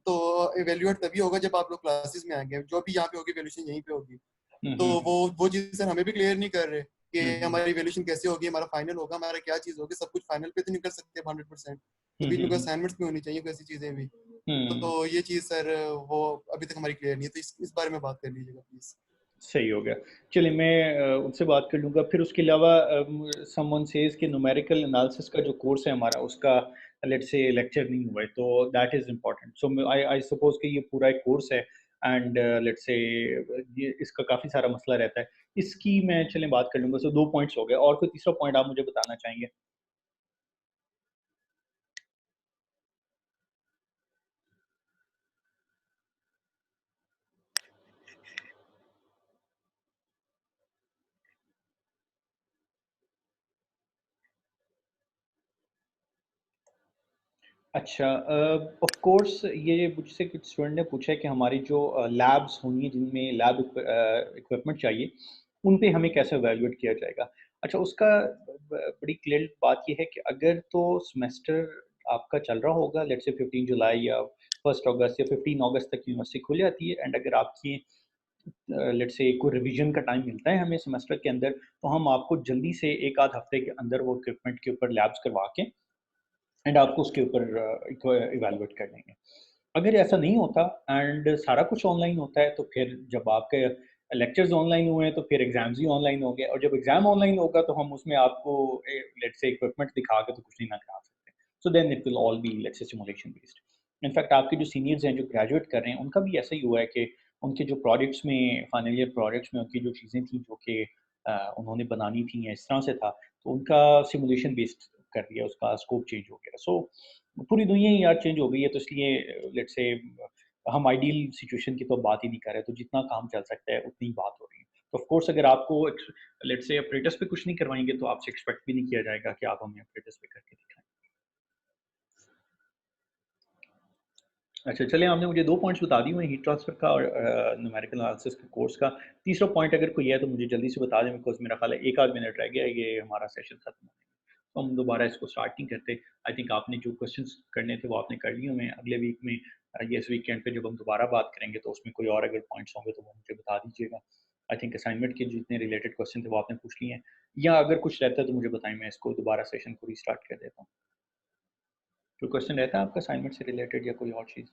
तो इवैल्यूएट तभी होगा जब आप लोग क्लासेस में आएंगे, जो भी यहाँ पे होगी इवैल्यूएशन यहीं पे होगी। हुँ, तो हुँ, वो चीज सर हमें भी क्लियर नहीं कर रहे कि हुँ, हुँ। हमारी इवैल्यूएशन कैसे होगी, हमारा फाइनल होगा, हमारा क्या चीज होगी। सब कुछ फाइनल पे तो नहीं कर सकते 100%, तो हुँ, बीच हुँ, में कोई हुँ। असाइनमेंट्स भी होनी चाहिए, कोई ऐसी चीजें भी। हुँ। तो ये चीज सर वो अभी तक हमारी क्लियर नहीं है, तो इस बारे में बात कर लीजिएगा प्लीज। सही हो गया। चलिए मैं उनसे बात कर लूँगा। फिर उसके अलावा समवन सेज़ कि न्यूमेरिकल एनालिसिस का जो कोर्स है हमारा उसका लेट्स से लेक्चर नहीं हुआ है, तो that is important. So I I suppose कि ये पूरा एक कोर्स है एंड लेट्स से ये इसका काफ़ी सारा मसला रहता है। इसकी मैं चलें बात कर लूँगा। सो 2 पॉइंट्स हो गए और कोई तीसरा पॉइंट आप मुझे बताना चाहेंगे? अच्छा ऑफ़ कोर्स ये मुझसे कुछ स्टूडेंट ने पूछा है कि हमारी जो लैब्स होंगी जिनमें लैब इक्विपमेंट चाहिए, उन पे हमें कैसे इवैल्यूएट किया जाएगा? अच्छा उसका बड़ी क्लियर बात ये है कि अगर तो सेमेस्टर आपका चल रहा होगा लेट्स से 15 जुलाई या 1 अगस्त या 15 अगस्त तक यूनिवर्सिटी खुल जाती है एंड अगर आपकी लेट्स से कोई रिवीजन का टाइम मिलता है हमें सेमेस्टर के अंदर, तो हम आपको जल्दी से 1 आध हफ्ते के अंदर वो इक्विपमेंट के ऊपर लैब्स करवा के एंड आपको उसके ऊपर इवैल्यूएट कर लेंगे। अगर ऐसा नहीं होता एंड सारा कुछ ऑनलाइन होता है, तो फिर जब आपके लेक्चर्स ऑनलाइन हुए हैं, तो फिर एग्ज़ाम्स भी ऑनलाइन होंगे और जब एग्ज़ाम ऑनलाइन होगा, तो हम उसमें आपको लेट्स से इक्विपमेंट दिखा के तो कुछ नहीं ना करा सकते। So then it will all be let's say simulation based. In fact आपके जो सीनियर्स हैं, जो ग्रेजुएट कर रहे हैं, उनका भी ऐसा ही हुआ है कि उनके जो प्रोजेक्ट्स में फाइनल ईयर प्रोजेक्ट्स में उनकी जो चीज़ें थी, जो कि उन्होंने बनानी थी या इस तरह से था, तो उनका सिमुलेशन बेस्ड कर दिया, उसका स्कोप चेंज हो गया। सो पूरी दुनिया ही यार चेंज हो गई है, तो इसलिए लेट्स से हम आइडियल सिचुएशन की तो बात ही नहीं कर रहे, तो जितना काम चल सकता है उतनी ही बात हो रही है। तो ऑफ कोर्स अगर आपको लेट्स से अप्रेंटिस पे कुछ नहीं करवाएँगे, तो आपसे एक्सपेक्ट भी नहीं किया जाएगा कि आप हमें अप्रेंटिस पे करके दिखाएँ। अच्छा, चलिए आपने मुझे 2 पॉइंट्स बता दिए हैं हीट ट्रांसफर का और न्यूमेरिकल एनालिसिस के कोर्स का। तीसरा पॉइंट अगर कोई है तो मुझे जल्दी से बता दें बिकॉज़ मेरा ख़्याल है 1 आध मिनट रह गया है, ये हमारा सेशन खत्म होने में। तो हम दोबारा इसको स्टार्ट नहीं करते। आई थिंक आपने जो क्वेश्चंस करने थे वो आपने कर लिए हुए हैं। अगले वीक में या इस वीकेंड पे जब हम दोबारा बात करेंगे तो उसमें कोई और अगर पॉइंट्स होंगे तो वो मुझे बता दीजिएगा। आई थिंक असाइनमेंट के जितने रिलेटेड क्वेश्चन थे वो आपने पूछ लिए हैं या अगर कुछ रहता है तो मुझे बताएँ, मैं इसको दोबारा सेशन को रीस्टार्ट कर देता हूँ। कोई क्वेश्चन रहता है आपका असाइनमेंट से रिलेटेड या कोई और चीज़?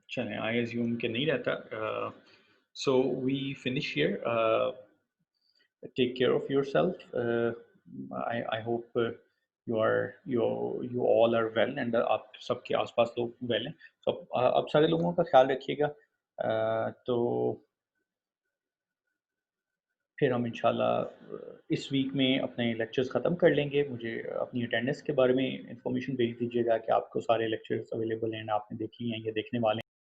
चलें, आई अज़्यूम कि नहीं रहता। So we finish here. Take care of yourself. I hope you all are well and आप सबके आस-पास लोग वेल हैं। तो आप सारे लोगों का ख़्याल रखिएगा। तो फिर हम इंशाल्लाह इस वीक में अपने लेक्चर्स ख़त्म कर लेंगे। मुझे अपनी अटेंडेंस के बारे में इन्फॉर्मेशन भेज दीजिएगा कि आपको सारे लेक्चर्स अवेलेबल हैं, आपने देख लिए हैं या देखने वाले हैं।